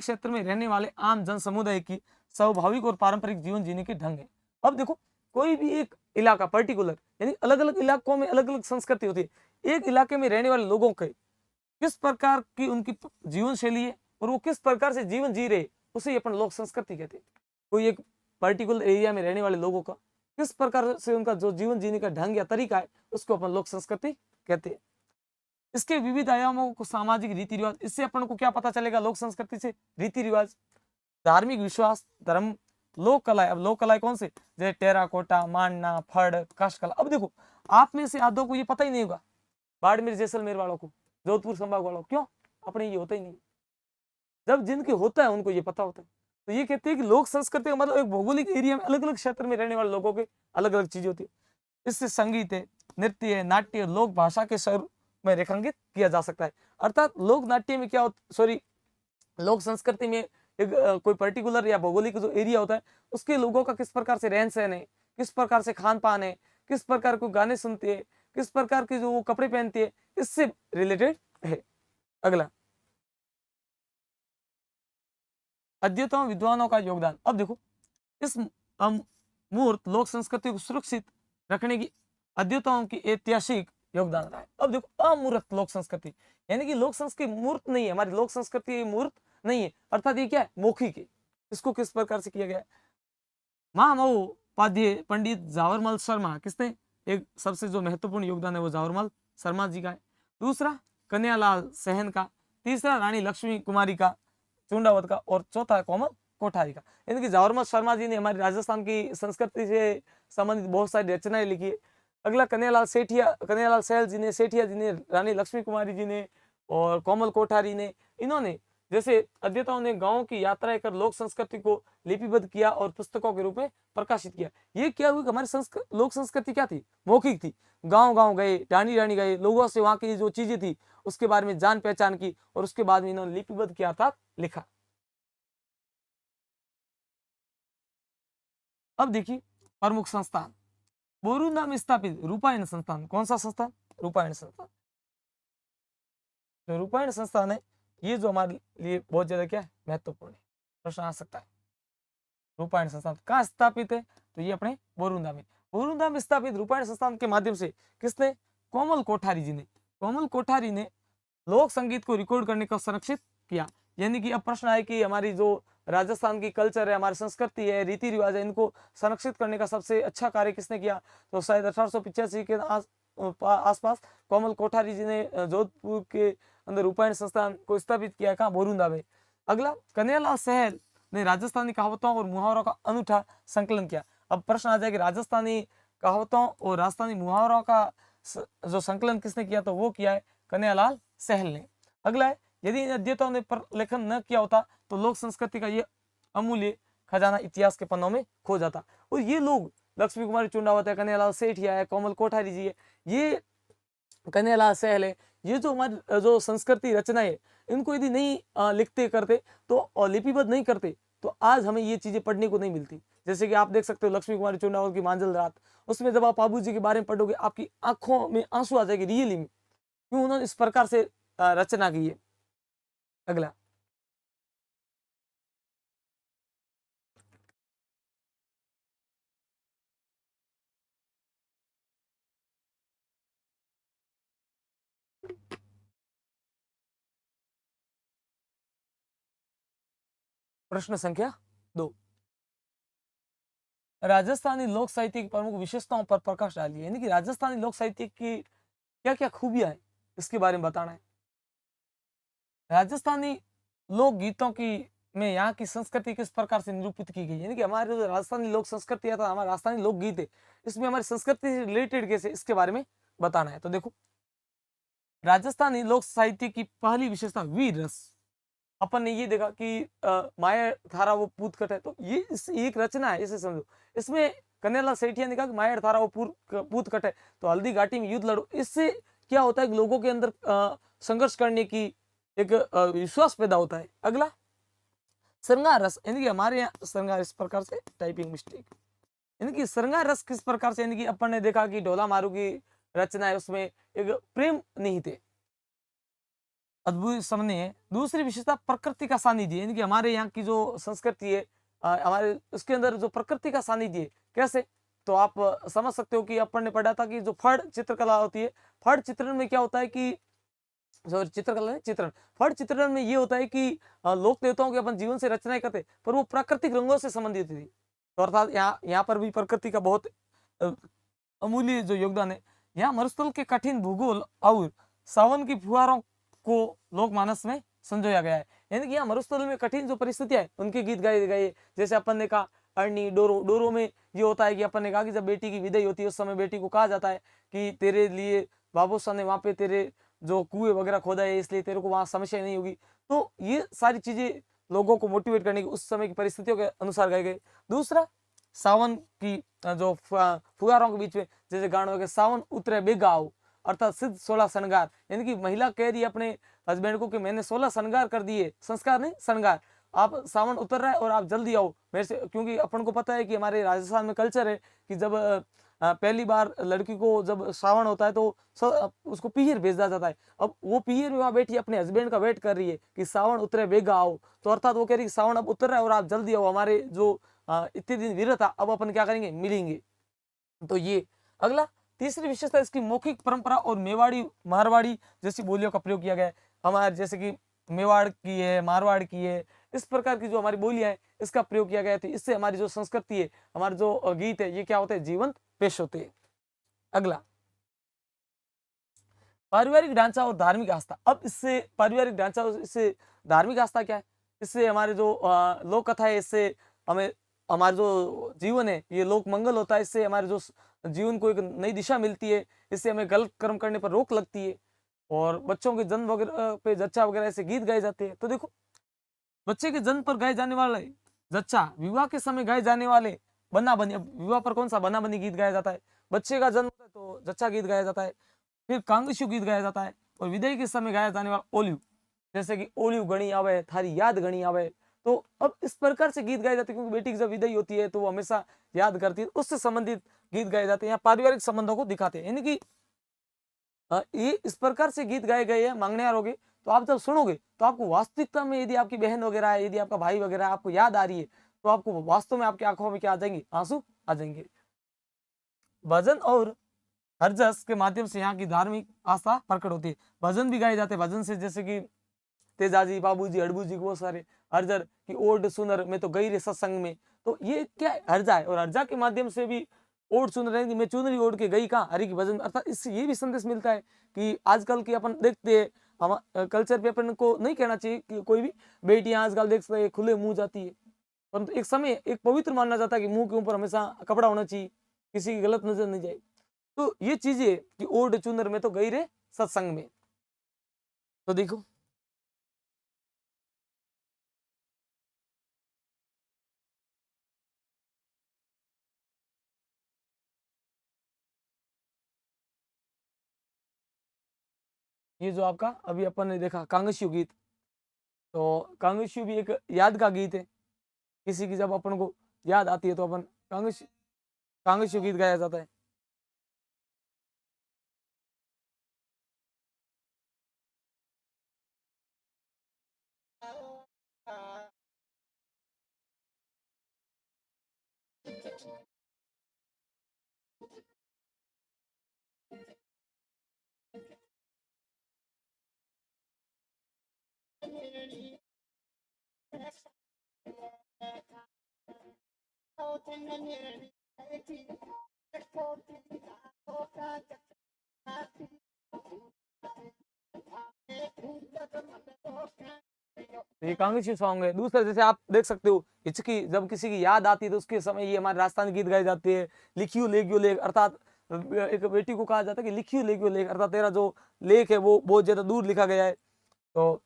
क्षेत्र में रहने वाले आम जन समुदाय की स्वाभाविक और पारंपरिक जीवन जीने के ढंग है। अब देखो, कोई भी एक इलाका पर्टिकुलर, यानी अलग अलग इलाकों में अलग अलग संस्कृति होती है। एक इलाके में रहने वाले लोगों के किस प्रकार की उनकी जीवन शैली है और वो किस प्रकार से जीवन जी रहे, उसे अपन लोक संस्कृति कहते हैं। कोई एक पर्टिकुलर एरिया में रहने वाले लोगों का किस प्रकार से उनका जो जीवन जीने का ढंग या तरीका है उसको अपन लोक संस्कृति कहते हैं। इसके विविध आयामों को सामाजिक रीति रिवाज, इससे अपन को क्या पता चलेगा लोक संस्कृति से? रीति रिवाज, धार्मिक विश्वास, धर्म, लोक कला। अब लोक कला कौन से? जैसे टेराकोटा, मांडना, फड़, काष्ठकला। अब देखो, आप में से आधों को ये पता ही नहीं होगा, बाड़मेर जैसलमेर वालों को, जोधपुर संभाग वालों को, क्यों? अपने ये होता ही नहीं। जब जिनके होता है उनको ये पता होता है। तो ये कहते हैं कि लोक संस्कृति का मतलब एक भौगोलिक एरिया में अलग अलग क्षेत्र में रहने वाले लोगों के अलग अलग चीजें होती है। इससे संगीत है, नृत्य है, नाट्य है, लोक भाषा के स्वरूप में रेखांकित किया जा सकता है। अर्थात लोक नाट्य में क्या लोक संस्कृति में एक कोई पर्टिकुलर या भौगोलिक जो एरिया होता है उसके लोगों का किस प्रकार से रहन सहन है, किस प्रकार से खान पान है, किस प्रकार के गाने सुनते हैं, किस प्रकार के जो वो कपड़े पहनते हैं, इससे रिलेटेड है। अगला, अध्येताओं विद्वानों का योगदान। अब देखो, इस मूर्त लोक संस्कृति को सुरक्षित रखने की अध्येताओं की ऐतिहासिक योगदान रहा है। अब देखो, अमूर्त लोक संस्कृति, यानी कि लोक संस्कृति मूर्त नहीं है, हमारी लोक संस्कृति मूर्त नहीं है, अर्थात ये क्या है? मौखिक है। इसको किस प्रकार से किया गया है? महामहोपाध्याय पंडित जावरमल शर्मा, किसने एक सबसे जो महत्वपूर्ण योगदान है वो जावरमल शर्मा जी का है। दूसरा कन्यालाल सहन का, तीसरा रानी लक्ष्मी कुमारी का चुंडावत का, और चौथा कोमल कोठारी का। यानी कि जावरमल शर्मा जी ने हमारी राजस्थान की संस्कृति से संबंधित बहुत सारी रचनाएं लिखी है। अगला कन्यालाल सहल जी ने, सेठिया जी ने, रानी लक्ष्मी कुमारी जी ने और कोमल कोठारी ने, इन्होंने जैसे अध्येताओं ने गांवों की यात्राएं कर लोक संस्कृति को लिपिबद्ध किया और पुस्तकों के रूप में प्रकाशित किया। ये क्या हुआ कि हमारी लोक संस्कृति क्या थी? मौखिक थी। गांव गांव गए, डानी डानी गए, लोगों से वहां की जो चीजें थी उसके बारे में जान पहचान की और उसके बाद में इन्होंने लिपिबद्ध किया अर्थात लिखा। अब देखिए, प्रमुख संस्थान बोरुंदा में स्थापित रूपायण संस्थान। कौन सा संस्थान? रूपायण संस्थान। जो रूपायण संस्थान है ये जो हमारे लिए बहुत ज्यादा क्या है? महत्वपूर्ण है, प्रश्न आ सकता है। रूपायण संस्थान कहाँ स्थापित है? तो ये अपने बोरुंदा में स्थापित रूपायण संस्थान के माध्यम से किसने? कोमल कोठारी जी ने। कोमल कोठारी ने लोक संगीत को रिकॉर्ड करने का संरक्षित किया। यानी कि अब प्रश्न आए कि हमारी जो राजस्थान की कल्चर है, हमारी संस्कृति है, रीति रिवाज है, इनको संरक्षित करने का सबसे अच्छा कार्य किसने किया? तो शायद 1885 के आसपास कोमल कोठारी जी ने जोधपुर के अंदर रूपायण संस्थान को स्थापित किया। कहाँ? बोरुंदा में। अगला, कन्यालाल सहल ने राजस्थानी कहावतों और मुहावरों का अनूठा संकलन किया। अब प्रश्न आ जाए कि राजस्थानी कहावतों और राजस्थानी मुहावरों का जो संकलन किसने किया? तो वो किया है कन्यालाल सहल ने। अगला है, यदि इन अध्येताओं ने लेखन न किया होता तो लोक संस्कृति का ये अमूल्य खजाना इतिहास के पन्नों में खो जाता। और ये लोग लक्ष्मी कुमारी चुंडावत है, कन्यालाल सेठिया है, कोमल कोठारी जी है, ये कन्यालाल सहल है, ये जो हमारी जो संस्कृति रचना है इनको यदि नहीं लिखते करते तो लिपिबद्ध नहीं करते तो आज हमें ये चीजें पढ़ने को नहीं मिलती। जैसे कि आप देख सकते हो लक्ष्मी कुमारी चुंडावत की मांझल रात, उसमें जब आप बाबू जी के बारे में पढ़ोगे आपकी आंखों में आंसू आ जाएगी रियली में, क्यों उन्होंने इस प्रकार से रचना की है। अगला, प्रश्न संख्या 2, राजस्थानी लोक साहित्य की प्रमुख विशेषताओं पर प्रकाश डालिए। यानी कि राजस्थानी लोक साहित्य की क्या क्या खूबियां हैं इसके बारे में बताना है। राजस्थानी लोक गीतों की में यहाँ की संस्कृति किस प्रकार से निरूपित की गई है, यानी कि हमारे जो राजस्थानी लोक संस्कृति है, तो हमारा राजस्थानी लोकगीत है, इसमें हमारी संस्कृति से रिलेटेड कैसे इसके बारे में बताना है। तो देखो, राजस्थानी लोक साहित्य की पहली विशेषता वीर रस। अपन ने ये देखा कि माया थारा वो पूत कट है, तो ये एक रचना है, इसे समझो। इसमें कन्हैयालाल सेठिया ने कहा कि माया थारा वो पूत कट है, तो हल्दी घाटी में युद्ध लड़ो। इससे क्या होता है कि लोगों के अंदर संघर्ष करने की एक विश्वास पैदा होता है। अगला श्रृंगार रस, यानी कि हमारे यहाँ श्रृंगार इस प्रकार से, टाइपिंग मिस्टेक, यानी कि श्रृंगार रस किस प्रकार से, यानी कि अपन ने देखा कि ढोला मारू की रचना है, उसमें एक प्रेम निहित है, अद्भुत समझने है। दूसरी विशेषता प्रकृति का सानिध्य, यानी कि हमारे यहाँ की जो संस्कृति है, हमारे उसके अंदर जो प्रकृति का सानिध्य है, कैसे, तो आप समझ सकते हो कि अपन ने पढ़ा था कि जो फड़ चित्रकला होती है, फड़ चित्रण में क्या होता है कि जो चित्रकला चित्रण, फड़ चित्रण में ये होता है कि लोक देवताओं के अपन जीवन से रचनाएं करते, पर वो प्राकृतिक रंगों से संबंधित थी। तो अर्थात यहाँ पर भी प्रकृति का बहुत अमूल्य जो योगदान है। यहाँ मरुस्थल के कठिन भूगोल और सावन की फुहारों को लोकमानस में संजोया गया है, यानी कि यहाँ मरुस्थल में कठिन जो परिस्थितियां है उनके गीत गाए गए। जैसे अपन ने कहा अरणी डोरो, डोरो में ये होता है कि अपन ने कहा कि जब बेटी की विदाई होती है उस समय बेटी को कहा जाता है कि तेरे लिए बाबूसा ने वहां पे तेरे जो कुएं वगैरह खोदा है, इसलिए तेरे को वहां समस्या नहीं होगी। तो ये सारी चीजें लोगों को मोटिवेट करने की उस समय की परिस्थितियों के अनुसार गाए गए। दूसरा, सावन की जो फुहारों के बीच में जैसे गानों के सावन उतरे बेगाओ, अर्थात सिद्ध 16 श्रृंगार, यानी कि महिला कह रही है अपने हस्बैंड को कि मैंने 16 श्रृंगार कर दिए, संस्कार नहीं श्रृंगार, आप सावन उतर रहा है और आप जल्दी आओ मेरे से, क्योंकि अपन को पता है कि हमारे राजस्थान में कल्चर है कि जब पहली बार लड़की को जब श्रावण होता है तो उसको पीहर भेजा जाता है। अब वो पीहर में वहां बैठी अपने हस्बैंड का वेट कर रही है कि सावन उतरे बेगा आओ, तो अर्थात वो कह रही है सावन अब उतर रहा है और आप जल्दी आओ, हमारे जो इतने दिन विरह था अब अपन क्या करेंगे, मिलेंगे। तो ये अगला, तीसरी विशेषता इसकी मौखिक परंपरा और मेवाड़ी मारवाड़ी जैसी बोलियों का प्रयोग किया गया है। हमारे जैसे कि मेवाड़ की है, मारवाड़ की है, इस प्रकार की जो हमारी बोलियां है इसका प्रयोग किया गया है। तो इससे हमारी जो संस्कृति है, हमारे जो गीत है, ये क्या होते हैं, जीवंत पेश होते हैं। अगला, पारिवारिक ढांचा और धार्मिक आस्था। अब इससे पारिवारिक ढांचा और इससे धार्मिक आस्था क्या है, इससे हमारे जो लोक कथा है, इससे हमें हमारा जो जीवन है ये लोक मंगल होता है, इससे हमारे जो जीवन को एक नई दिशा मिलती है, इससे हमें गलत कर्म करने पर रोक लगती है, और बच्चों के जन्म वगैरह पे जच्चा वगैरह ऐसे गीत गाए जाते हैं। तो देखो, बच्चे के जन्म पर गाए जाने वाले जच्चा, विवाह के समय गाए जाने वाले बना बनी, अब विवाह पर कौन सा बना बनी गीत गाया जाता है, बच्चे का जन्म होता है तो जच्चा गीत गाया जाता है। फिर कांगशु गीत गाया जाता है, और विदाई के समय गाया जाने वाला ओलिव, जैसे कि ओलिव गणी आवे थारी याद गणी आवे। तो अब इस प्रकार से गीत गाए जाते हैं, क्योंकि बेटी की जब विदाई होती है तो वो हमेशा याद करती है, उससे संबंधित गीत गाए जाते हैं। यहाँ पारिवारिक संबंधों को दिखाते हैं, यानी कि ये इस प्रकार से गीत गाए गए हैं मांगनेयार हो गए। तो आप जब सुनोगे तो आपको वास्तविकता में, यदि आपकी बहन वगैरह है, यदि आपका भाई वगैरह है, आपको याद आ रही है, तो आपको वास्तव में आपकी आंखों में क्या आ जाएंगे, आंसू आ जाएंगे। भजन और हरजस के माध्यम से यहाँ की धार्मिक आस्था प्रकट होती है। भजन भी गाए जाते हैं, भजन से जैसे कि तेजाजी, बाबूजी, हड़बूजी, बहुत सारे हरजर की ओड सुनर में तो गई रे सत्संग में। तो ये क्या है, हरजा है, और हरजा के माध्यम से भी ओड सुन रहे हैं कि मैं चुनरी ओढ़ के गई कहाँ, हरि की भजन। अर्थात इससे ये भी संदेश मिलता है कि आजकल की अपन देखते हैं, हम कल्चर पे अपन को नहीं कहना चाहिए कि कोई भी बेटियां आजकल देखते हैं खुले मुंह जाती है, परंतु एक समय एक पवित्र मानना जाता है कि मुंह के ऊपर हमेशा कपड़ा होना चाहिए, किसी की गलत नजर नहीं जाए। तो ये चीजें कि ओड चुनर में तो गई रे सत्संग में। तो देखो, ये जो आपका अभी अपन ने देखा कांगस्यु गीत, तो कांगस्यु भी एक याद का गीत है, किसी की जब अपन को याद आती है तो अपन कांगस्यु गीत गाया जाता है। तो ये कांग्रेसी सॉन्ग है। दूसरा जैसे आप देख सकते हो हिचकी, जब किसी की याद आती है तो उसके समय ये हमारे राजस्थानी गीत गाए जाते हैं। लिखियो लेगियो लेख, अर्थात एक बेटी को कहा जाता है कि लिखियो लेगियो लेख, अर्थात तेरा जो लेख है वो बहुत ज्यादा दूर लिखा गया है। तो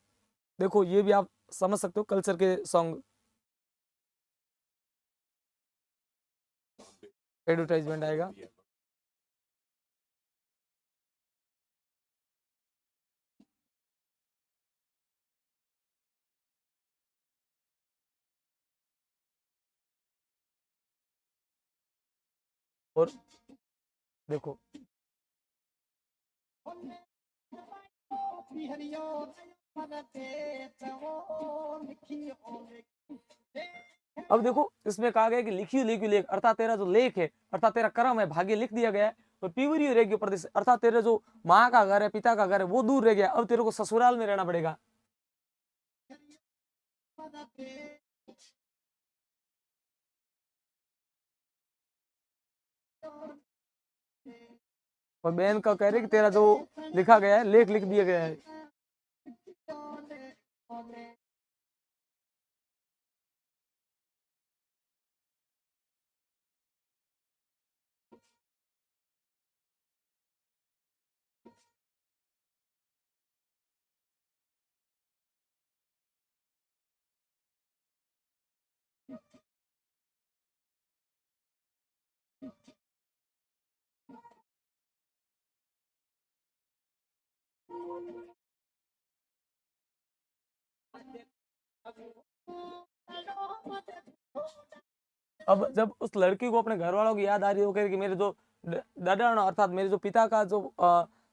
देखो ये भी आप समझ सकते हो कल्चर के सॉन्ग। एडवर्टाइजमेंट आएगा। और देखो अब देखो इसमें कहा गया कि लिखियो लेखियो लेख, अर्थात तेरा जो लेख है, अर्थात तेरा कर्म है, भाग्य लिख दिया गया है। तो पीवरियो रेगियो प्रदेश, अर्थात तेरे जो माँ का घर है, पिता का घर है, वो दूर रह गया, अब तेरे को ससुराल में रहना पड़ेगा। और बहन का कह रहे कि तेरा जो लिखा गया है, लेख लिख दिया गया है। अब जब उस लड़की को अपने घर वालों की याद आ रही है, वो कह रही कि मेरे जो दादा अर्थात मेरे जो पिता का जो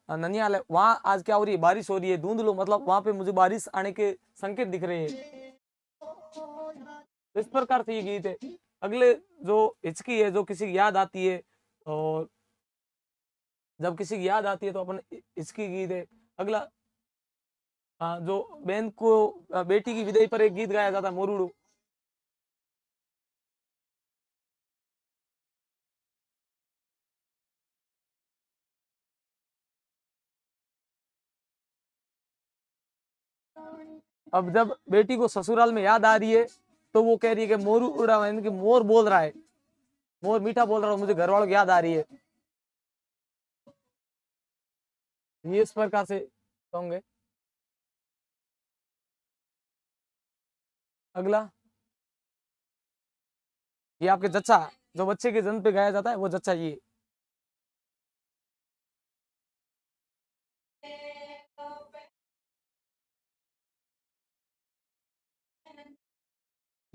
ननियाल है, वहां आज क्या हो रही है, बारिश हो रही है, धुंध लो, मतलब वहां पे मुझे बारिश आने के संकेत दिख रहे हैं। तो इस प्रकार से ये गीत है। अगले जो हिचकी है, जो किसी की याद आती है, और जब किसी की याद आती है तो अपन हिचकी गीत है। अगला जो बहन को बेटी की विदाई पर एक गीत गाया जाता है, मोरूड़ू। अब जब बेटी को ससुराल में याद आ रही है तो वो कह रही है कि मोरू उड़ा हुआ है, यानी कि मोर बोल रहा है, मोर मीठा बोल रहा है, मुझे घर वालों की याद आ रही है। ये इस प्रकार से सॉन्ग है। अगला ये आपके जच्चा, जो बच्चे के जन्म पे गाया जाता है वो जच्चा।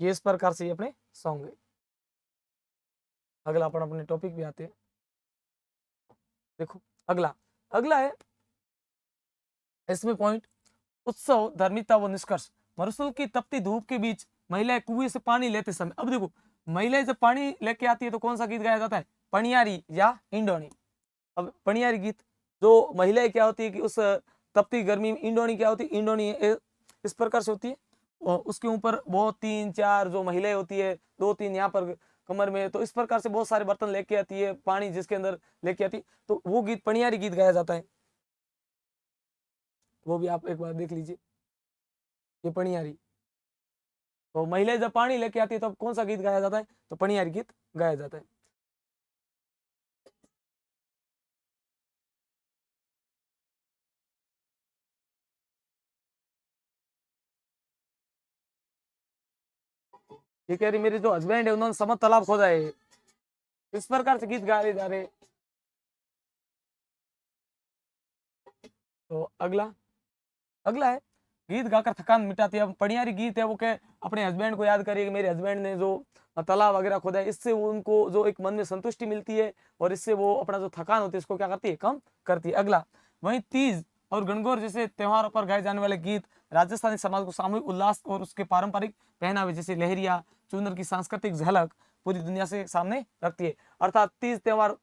ये इस प्रकार से ये अपने सॉन्ग है। अगला अपन अपने टॉपिक पे आते हैं। देखो अगला अगला है इसमें पॉइंट, उत्सव धार्मिकता व निष्कर्ष। मरुस्थल की तपती धूप के बीच महिलाएं कुएं से पानी लेते समय, अब देखो महिलाएं जब पानी लेके आती है तो कौन सा गीत गाया जाता है, पनियारी या इंडोनी। अब पनियारी गीत, जो महिलाएं क्या होती है कि उस तपती गर्मी में, इंडोनी क्या होती है, इंडोनी इस प्रकार से होती है, और उसके ऊपर बहुत 3-4 जो महिलाएं होती है, 2-3 यहाँ पर कमर में, तो इस प्रकार से बहुत सारे बर्तन लेके आती है, पानी जिसके अंदर लेके आती है, तो वो गीत पनियारी गीत गाया जाता है। वो भी आप एक बार देख लीजिए, ये पनियारी। तो महिलाएं जब पानी लेके आती है तब कौन सा गीत गाया जाता है, तो पनियारी गीत गाया जाता है। ये कह रही मेरे जो हस्बैंड है उन्होंने समझ तालाब खोदा है, इस प्रकार से गीत गाए जा रहे। तो अगला अगला है गीत गाकर थकान मिटाती है। अब पनियारी गीत है वो क्या, अपने हस्बैंड को याद करिए कि मेरे हस्बैंड ने जो तालाब वगैरह खोदा है, इससे वो उनको जो एक मन में संतुष्टि मिलती है, और इससे वो अपना जो थकान होती है इसको क्या करती है, कम करती है। अगला वहीं तीज और गणगौर जैसे त्योहारों पर गाए जाने वाले गीत राजस्थानी समाज को सामूहिक उल्लास और उसके पारंपरिक पहनावे जैसे लहरिया चुनर की सांस्कृतिक झलक पूरी दुनिया से सामने रखती है। अर्थात तीज त्योहार,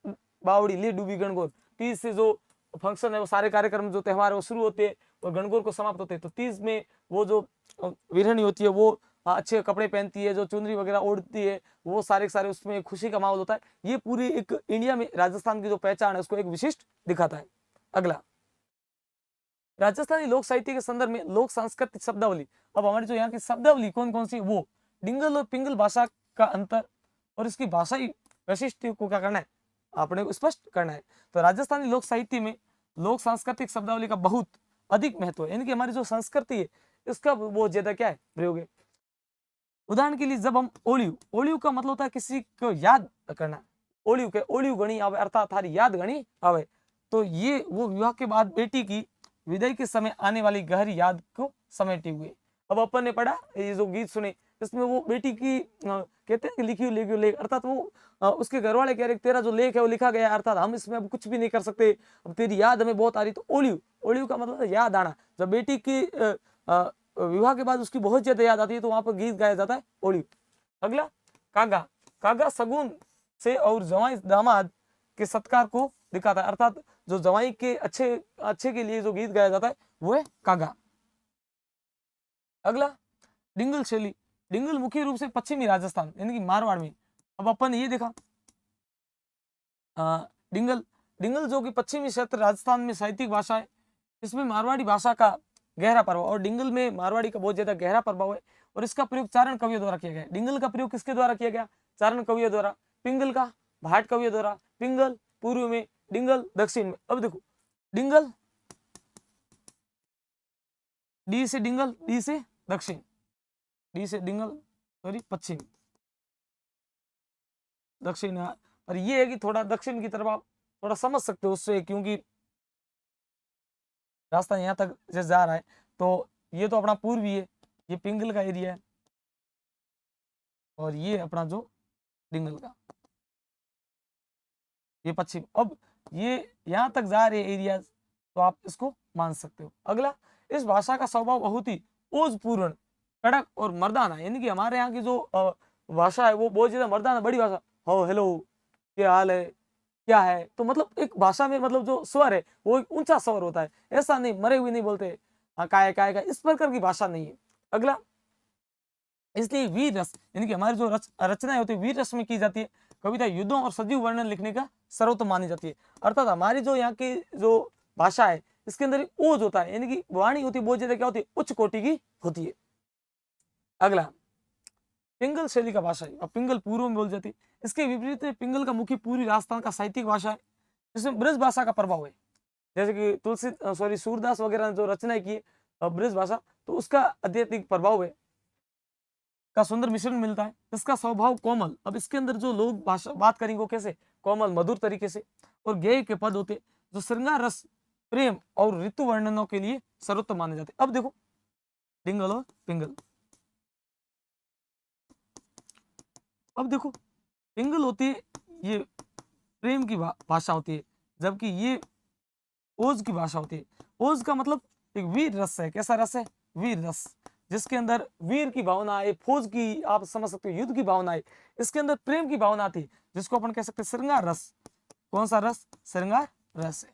बावड़ी ली डूबी गणगौर, तीज से जो फंक्शन है, वो सारे कार्यक्रम जो त्योहार है वो शुरू होते हैं और गणगौर को समाप्त होते हैं। तो तीज में वो जो वीरणी होती है वो अच्छे कपड़े पहनती है, जो चुनरी वगैरह ओढ़ती है, वो सारे सारे उसमें खुशी का माहौल होता है। ये पूरी एक इंडिया में राजस्थान की जो पहचान है उसको एक विशिष्ट दिखाता है। अगला राजस्थानी लोक साहित्य के संदर्भ में लोक सांस्कृतिक शब्दावली, अब हमारी जो यहाँ की शब्दावली कौन कौन सी, वो डिंगल और पिंगल भाषा का अंतर और इसकी भाषाई वैशिष्ट्य को क्या करना है, आपने को स्पष्ट करना है। तो राजस्थानी लोक साहित्य में लोक सांस्कृतिक शब्दावली का बहुत अधिक महत्व है, यानी कि हमारी जो संस्कृति है इसका बहुत ज्यादा क्या है, प्रयोग है। उदाहरण के लिए जब हम ओलियू, ओलियू का मतलब होता है किसी को याद करना, ओलियू के ओलियू गणी आवे अर्थात थारी याद गणी आवे, तो ये वो विवाह के बाद बेटी की विदाई के समय आने वाली गहरी याद को समेटे हुए। अब अपन ने पढ़ा ये जो गीत सुने इसमें वो बेटी की कहते हैं कि लिखी हुई लेख अर्थात वो उसके घर वाले कह रहे तेरा जो लेख है वो लिखा गया अर्थात हम इसमें अब कुछ भी नहीं कर सकते, अब तेरी याद हमें बहुत आ रही। तो ओलियू, ओलियू का मतलब याद आना, जब बेटी की विवाह के बाद उसकी बहुत ज्यादा याद आती है तो वहां पर गीत गाया जाता है ओलियू। अगला कागा, कागा सगुन से और जवाई दामाद के सत्कार को दिखाता है, अर्थात जो जवाई के अच्छे के लिए जो गीत गाया जाता है वो है कागा। अगला डिंगल शैली, डिंगल मुख्य रूप से पश्चिमी राजस्थान यानी कि मारवाड़ में, अब अपन ये देखा डिंगल, डिंगल जो कि पश्चिमी क्षेत्र राजस्थान में साहित्यिक भाषा है, इसमें मारवाड़ी भाषा का गहरा प्रभाव, और डिंगल में मारवाड़ी का बहुत ज्यादा गहरा प्रभाव है और इसका प्रयोग चारण कवियों द्वारा किया गया। डिंगल का प्रयोग किसके द्वारा किया गया, चारण कवियों द्वारा। पिंगल का भाट कवियों द्वारा, पिंगल पूर्व में, डिंगल दक्षिण में। अब देखो डिंगल, डी से डिंगल, डी से दक्षिण, डी से डिंगल सॉरी पश्चिम, दक्षिण। और ये है कि थोड़ा दक्षिण की तरफ आप थोड़ा समझ सकते हो उससे, क्योंकि रास्ता यहाँ तक जैसे जा रहा है तो ये तो अपना पूर्वी है, ये पिंगल का एरिया है और ये अपना जो डिंगल का ये पश्चिम। अब ये यहाँ तक जा रहे एरिया तो आप इसको मान सकते हो। अगला, इस भाषा का स्वभाव बहुत ही ओजपूर्ण, कड़क और मर्दाना, यानी कि हमारे यहाँ की जो भाषा है वो बहुत ज्यादा मर्दाना बड़ी भाषा, हो हेलो क्या हाल है क्या है, तो मतलब एक भाषा में मतलब जो स्वर है वो एक ऊंचा स्वर होता है, ऐसा नहीं मरे हुए नहीं बोलते हाँ काय काय का, इस प्रकार की भाषा नहीं है। अगला, इसलिए वीर रस यानी कि हमारी जो रचनाएं होती है वीर रस में की जाती है। कविता युद्धों और सजीव वर्णन लिखने का सर्वोत्तम मानी जाती है, अर्थात हमारी जो यहाँ की जो भाषा है इसके अंदर ओज होता है, यानी कि वाणी होती है बहुत ज्यादा क्या होती है, उच्च कोटि की होती है। अगला, पिंगल शैली का भाषा है, अब पिंगल पूर्व में बोल जाती है, इसके विपरीत पिंगल का मुख्य पूरी राजस्थान का साहित्यिक भाषा है, इसमें ब्रज भाषा का प्रभाव है, जैसे कि तुलसी सूरदास वगैरह ने जो रचनाएं की ब्रज भाषा, तो उसका आध्यात्मिक प्रभाव है का सुंदर मिश्रण मिलता है। इसका स्वभाव कोमल, अब इसके अंदर जो लोग भाषा बात करेंगे वो कैसे कोमल मधुर तरीके से, और गेय के पद होते जो श्रृंगार रस प्रेम और ऋतु वर्णनों के लिए सर्वोत्तम माने जाते। अब देखो डिंगल और पिंगल, अब देखो पिंगल होती है ये प्रेम की भाषा होती है, जबकि ये ओज की भाषा होती है। ओज का मतलब एक वीर रस है, कैसा रस है, वीर रस, जिसके अंदर वीर की भावना है, फौज की आप समझ सकते हो युद्ध की भावना है, इसके अंदर प्रेम की भावना आती है जिसको अपन कह सकते हैं श्रृंगार रस। कौन सा रस, श्रृंगार रस है।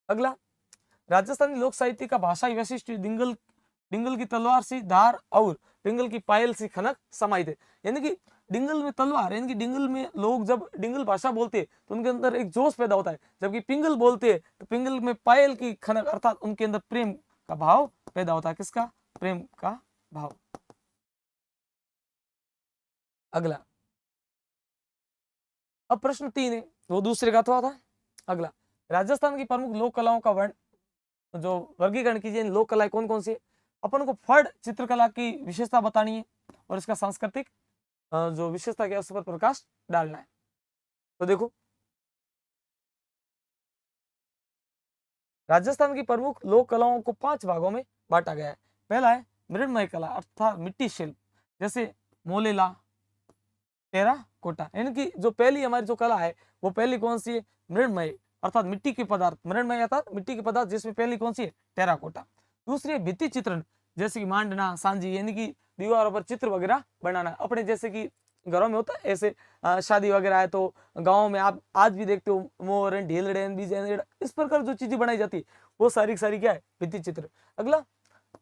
अगला, राजस्थानी लोक साहित्य का भाषाई वैशिष्ट डिंगल, डिंगल की तलवार सी धार और पिंगल की पायल सी खनक समाहित है, यानी कि डिंगल में तलवार, यानी कि डिंगल में लोग जब डिंगल भाषा बोलते हैं तो उनके अंदर एक जोश पैदा होता है, जबकि पिंगल बोलते हैं तो पिंगल में पायल की खनक अर्थात उनके अंदर प्रेम का भाव पैदा होता है। किसका, प्रेम का भाव। अगला, अब प्रश्न 3 है वो दूसरे का तो था। अगला, राजस्थान की प्रमुख लोक कलाओं का वर्ण जो वर्गीकरण कीजिए, लोक कलाएं कौन कौन सी है। अपन को फड़ चित्रकला की विशेषता बतानी है और इसका सांस्कृतिक जो विशेषता है उस पर प्रकाश डालना है। तो देखो राजस्थान की प्रमुख लोक कलाओं को 5 भागों में बांटा गया है। पहला है मृण्मय कला अर्थात मिट्टी शिल्प, जैसे मोलेला, टेराकोटा, यानी कि जो पहली हमारी जो कला है वो पहली कौन सी है, मृण्मय अर्थात मिट्टी के पदार्थ, मृण्मय अर्थात मिट्टी के पदार्थ, जिसमें पहली कौन सी है, टेराकोटा। दूसरी है भित्ति चित्रण, जैसे कि मांडना, सांझी, यानी कि दीवारों पर चित्र वगैरह बनाना, अपने जैसे कि घरों में होता है ऐसे शादी वगैरह है तो गाँव में आप आज भी देखते हो मोर ढीलड़े बीज इस प्रकार जो चीजें बनाई जाती है वो सारी सारी क्या है, भित्ति चित्र। अगला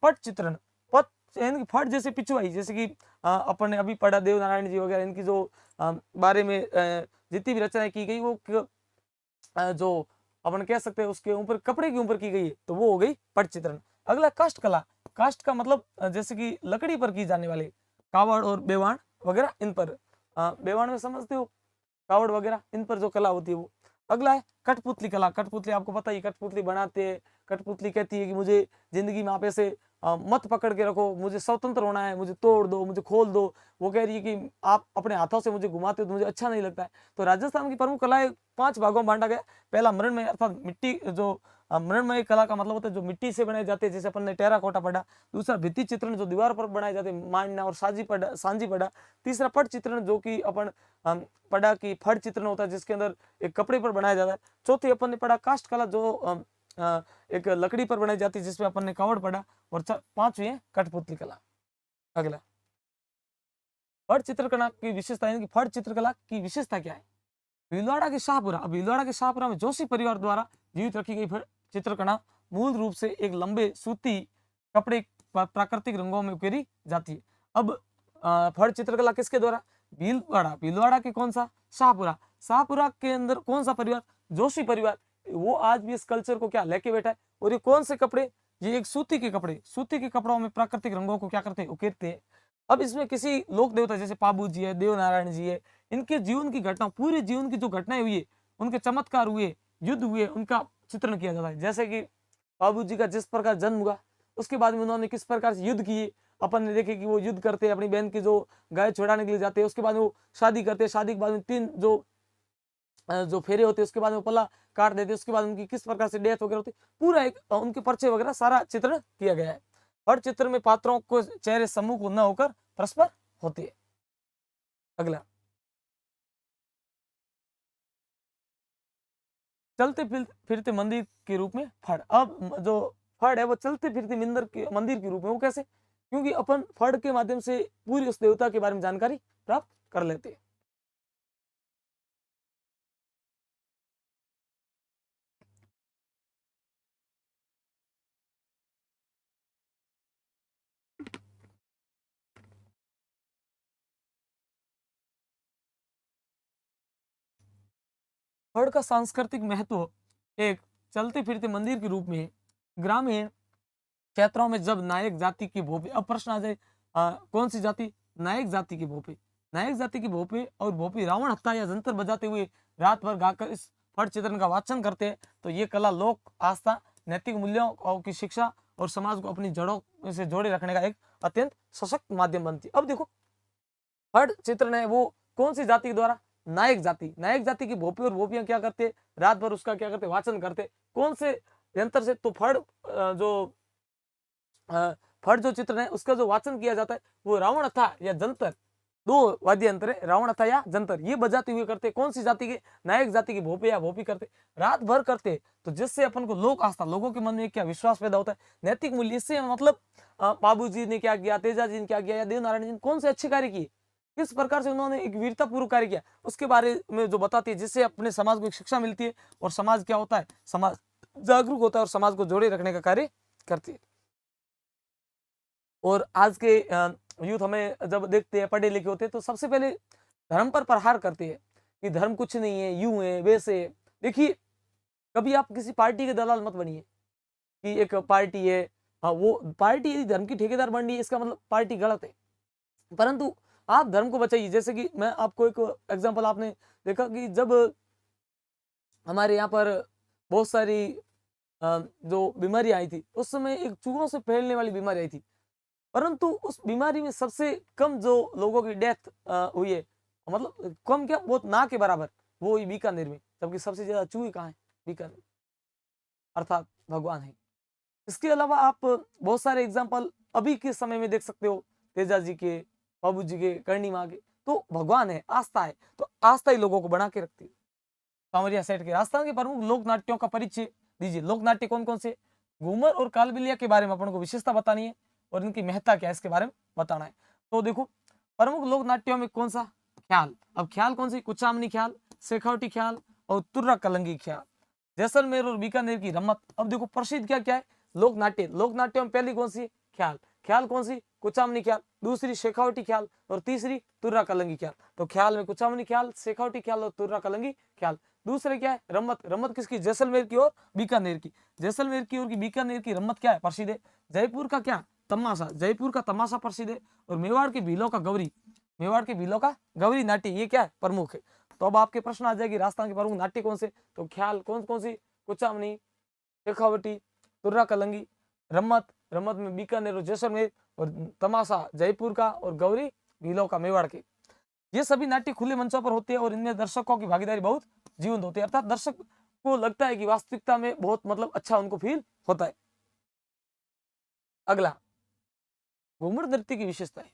पट चित्रण, पट यानी कि फट जैसे पिछवाई, जैसे कि अपन ने अभी पढ़ा देवनारायण जी वगैरह, इनकी जो बारे में जितनी भी रचनाएं की गई वो जो अपन कह सकते हैं उसके ऊपर कपड़े के ऊपर की गई है, तो वो हो गई पट चित्रण। अगला काष्ठ कला। काष्ठ का मतलब जैसे कि लकड़ी पर की जाने वाली कावड़ और बेवाण वगैरह, इन पर बेवाण में समझते हो, कावड़ वगैरह, इन पर जो कला होती है वो। अगला है कठपुतली कला। कठपुतली आपको पता ही, कठपुतली बनाते हैं। कठपुतली कहती है कि मुझे जिंदगी में आप ऐसे मत पकड़ के रखो, मुझे स्वतंत्र होना है, मुझे तोड़ दो, मुझे खोल दो। वो कह रही है कि आप अपने हाथों से मुझे घुमाते हो तो मुझे अच्छा नहीं लगता है। तो राजस्थान की प्रमुख कलाएं 5 भागों में बांटा गया। पहला मृणमय, अर्थात मिट्टी, जो मृणमय कला का मतलब होता है जो मिट्टी से बनाए जाते हैं, जैसे अपन ने टेराकोटा पढ़ा। दूसरा भित्ति चित्रण, जो दीवार पर बनाए जाते हैं, मांडना और सांझी पढ़ा। तीसरा पट चित्रण, जो कि अपन पढ़ा कि फट चित्रण होता है जिसके अंदर एक कपड़े पर बनाया जाता है। चौथी अपन ने पढ़ा काष्ठ कला, जो एक लकड़ी पर बनाई जाती है जिसमें अपन ने कावड़ पढ़ा। और 5वीं है कठपुतली कला। अगला फट चित्रकला की विशेषता, यानी कि फट चित्रकला की विशेषता क्या है। भीलवाड़ा के शाहपुरा। अब भीलवाड़ा के शाहपुरा में जोशी परिवार द्वारा जीवित रखी गई फट चित्रकला मूल रूप से एक लंबे सूती कपड़े प्राकृतिक रंगों में उकेरी जाती है। अब फट चित्रकला किसके द्वारा, भीलवाड़ा के कौन सा, शाहपुरा के अंदर कौन सा परिवार, जोशी परिवार, वो आज भी इस कल्चर को क्या लेके बैठा है। और ये कौन से कपड़े, ये एक सूती के कपड़े, सूती के कपड़ों में प्राकृतिक रंगों को क्या करते हैं, उकेरते हैं। अब इसमें किसी लोक देवता जैसे पाबू जी है, देव नारायण जी है, इनके जीवन की घटना, पूरे जीवन की जो घटनाएं हुई है, उनके चमत्कार हुए, युद्ध हुए, उनका चित्रण किया जाता है। जैसे कि बाबू जी का जिस प्रकार जन्म हुआ, उसके बाद में उन्होंने किस प्रकार से युद्ध किए। अपन ने देखे कि वो युद्ध करते हैं, अपनी बहन की जो गाय छुड़ाने के लिए जाते हैं, उसके बाद वो शादी करते हैं, शादी के बाद में 3 जो फेरे होते हैं, उसके बाद में पल्ला काट देते हैं, उसके बाद उनकी किस प्रकार से डेथ वगैरह होती है, पूरा एक उनके परिचय वगैरह सारा चित्रण किया गया है। हर चित्र में पात्रों को चेहरे सम्मुख न होकर परस्पर होती है। अगला चलते फिरते मंदिर के रूप में फड़। अब जो फड़ है वो चलते फिरते मंदिर के रूप में, वो कैसे, क्योंकि अपन फड़ के माध्यम से पूरी उस देवता के बारे में जानकारी प्राप्त कर लेते हैं। फड़ का सांस्कृतिक महत्व एक चलते फिरते मंदिर के रूप में है। ग्रामीण क्षेत्रों में जब नायक जाति की भोपे, अब प्रश्न आ जाए कौन सी जाति, नायक जाति की भोपे, नायक जाति की भोपे और भोपी रावण हत्था या जंतर बजाते हुए रात भर गाकर इस फट चित्रण का वाचन करते हैं। तो ये कला लोक आस्था, नैतिक मूल्यों की शिक्षा और समाज को अपनी जड़ों से जोड़े रखने का एक अत्यंत सशक्त माध्यम बनती है। अब देखो फट चित्रण है वो कौन सी जाति के द्वारा, नायक जाति, नायक जाति की भोपी और भोपियां क्या करते, रात भर उसका क्या करते, वाचन करते। कौन से यंत्र से, तो फट जो चित्र है उसका जो वाचन किया जाता है वो रावण हत्था या जंतर, 2 वाद्य यंत्र है, रावण हत्था या जंतर, ये बजाते हुए करते। कौन सी जाति के, नायक जाति की भोपे या भोपी करते, रात भर करते। तो जिससे अपन को लोक आस्था, लोगों के मन में क्या विश्वास पैदा होता है, नैतिक मूल्य। इससे मतलब बाबू जी ने क्या किया, तेजा जी ने क्या किया, या देव नारायण जी ने कौन से अच्छे कार्य किए, किस प्रकार से उन्होंने एक वीरता पूर्व कार्य किया, उसके बारे में जो बताती है, जिससे अपने समाज को एक शिक्षा मिलती है और समाज क्या होता है, समाज जागरूक होता है और समाज को जोड़े रखने का कार्य करती है। और आज के यूथ हमें जब देखते हैं, पढ़े लिखे होते हैं, तो सबसे पहले धर्म पर प्रहार करते हैं कि धर्म कुछ नहीं है, यूं है वैसे। देखिए कभी आप किसी पार्टी के दलाल मत बनिए कि एक पार्टी है, हाँ वो पार्टी यदि धर्म की ठेकेदार बन रही है इसका मतलब पार्टी गलत है, परंतु आप धर्म को बचाइए। जैसे कि मैं आपको एक एग्जांपल, आपने देखा कि जब हमारे यहाँ पर बहुत सारी जो बीमारी आई थी, उस समय एक चूहों से फैलने वाली बीमारी आई थी, परंतु उस बीमारी में सबसे कम जो लोगों की डेथ हुई है, मतलब कम क्या, बहुत ना के बराबर, वो हुई बीकानेर में, जबकि सबसे ज्यादा चूहे कहाँ है, बीकानेर, अर्थात भगवान है। इसके अलावा आप बहुत सारे एग्जाम्पल अभी के समय में देख सकते हो, तेजा जी के, बाबू जी के, करणी माँ के। तो भगवान है, आस्था है, तो आस्था ही लोगों को बना के रखती है। कांवरिया सेठ के राजस्थान के प्रमुख लोक नाट्यों का परिचय दीजिए। लोक नाट्य कौन कौन से, घूमर और कालबेलिया के बारे में अपन को विशेषता बतानी है और इनकी महत्ता क्या है इसके बारे में बताना है। तो देखो प्रमुख लोक नाट्यों में कौन सा, ख्याल। अब ख्याल कौन सी, कुचामनी ख्याल, शेखावटी ख्याल और तुर्रा कलंगी ख्याल। जैसलमेर और बीकानेर की रमत। अब देखो प्रसिद्ध क्या क्या है, लोक नाट्य। लोक नाट्यों में पहली कौन सी, ख्याल। ख्याल कौन सी, कुचामनी ख्याल, दूसरी शेखावटी ख्याल और तीसरी तुर्रा कलंगी ख्याल। तो ख्याल में कुचामनी ख्याल, शेखावटी ख्याल और तुर्रा कलंगी ख्याल। दूसरे क्या है? रम्मत। रम्मत किसकी? जैसलमेर की और बीकानेर की। जैसलमेर की और की बीकानेर की रम्मत क्या है? प्रसिद्ध है। जयपुर का क्या? तमाशा। जयपुर का तमाशा प्रसिद्ध है। और मेवाड़ के भीलों का गौरी, मेवाड़ के भीलों का गौरी नाट्य, ये क्या है? प्रमुख है। तो अब आपके प्रश्न आ जाएगी राजस्थान के प्रमुख नाट्य कौन से? तो ख्याल कौन कौन सी? कुचामनी, शेखावटी, तुर्रा कलंगी, रम्मत, रम्मत में बीकानेर और जैसलमेर, और तमाशा जयपुर का, और गौरी भीलों का मेवाड़ के। ये सभी नाट्य खुले मंचों पर होते हैं और इनमें दर्शकों की भागीदारी बहुत जीवंत होती है, अर्थात दर्शक को लगता है कि वास्तविकता में बहुत मतलब अच्छा उनको फील होता है। अगला, घूमर नृत्य की विशेषता है।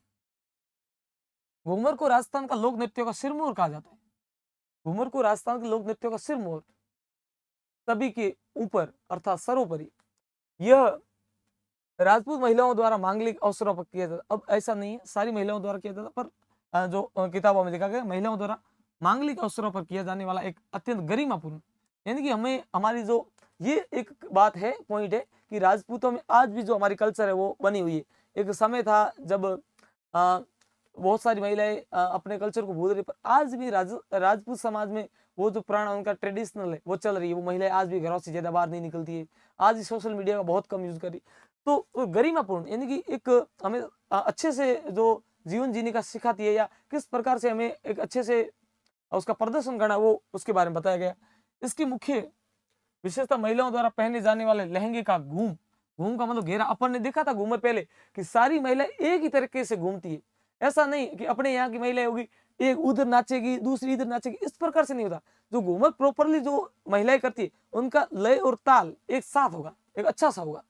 घूमर को राजस्थान का लोक नृत्यों का सिरमौर कहा जाता है। घूमर को राजस्थान के लोक नृत्यों का सिरमौर, सभी के ऊपर अर्थात सर्वोपरि। यह राजपूत महिलाओं द्वारा मांगलिक अवसरों पर किया जाता। अब ऐसा नहीं है सारी महिलाओं द्वारा किया जाता, पर जो किताबों में लिखा गया महिलाओं द्वारा मांगलिक अवसरों पर किया जाने वाला एक अत्यंत गरिमापूर्ण, यानी कि हमें हमारी जो ये एक बात है, पॉइंट है कि राजपूतों में आज भी जो हमारी कल्चर है वो बनी हुई है। एक समय था जब बहुत सारी महिलाएं अपने कल्चर को भूल रही, पर आज भी राजपूत समाज में वो जो पुराना उनका ट्रेडिशनल है वो चल रही है। वो महिलाएं आज भी घरों से ज्यादा बाहर नहीं निकलती है, आज भी सोशल मीडिया का बहुत कम यूज कर रही। तो गरिमापूर्ण यानी कि एक हमें अच्छे से जो जीवन जीने का सिखाती है, या किस प्रकार से हमें एक अच्छे से उसका प्रदर्शन करना, वो उसके बारे में बताया गया। इसकी मुख्य विशेषता महिलाओं द्वारा पहने जाने वाले लहंगे का घूम। घूम का मतलब घेरा। अपन ने देखा था घूमर पहले कि सारी महिलाएं एक ही तरीके से घूमती है, ऐसा नहीं कि अपने यहाँ की महिलाएं होगी एक उधर नाचेगी दूसरी इधर नाचेगी, इस प्रकार से नहीं होता। जो घूमर प्रॉपरली जो महिलाएं करती है उनका लय और ताल एक साथ होगा, एक अच्छा सा होगा,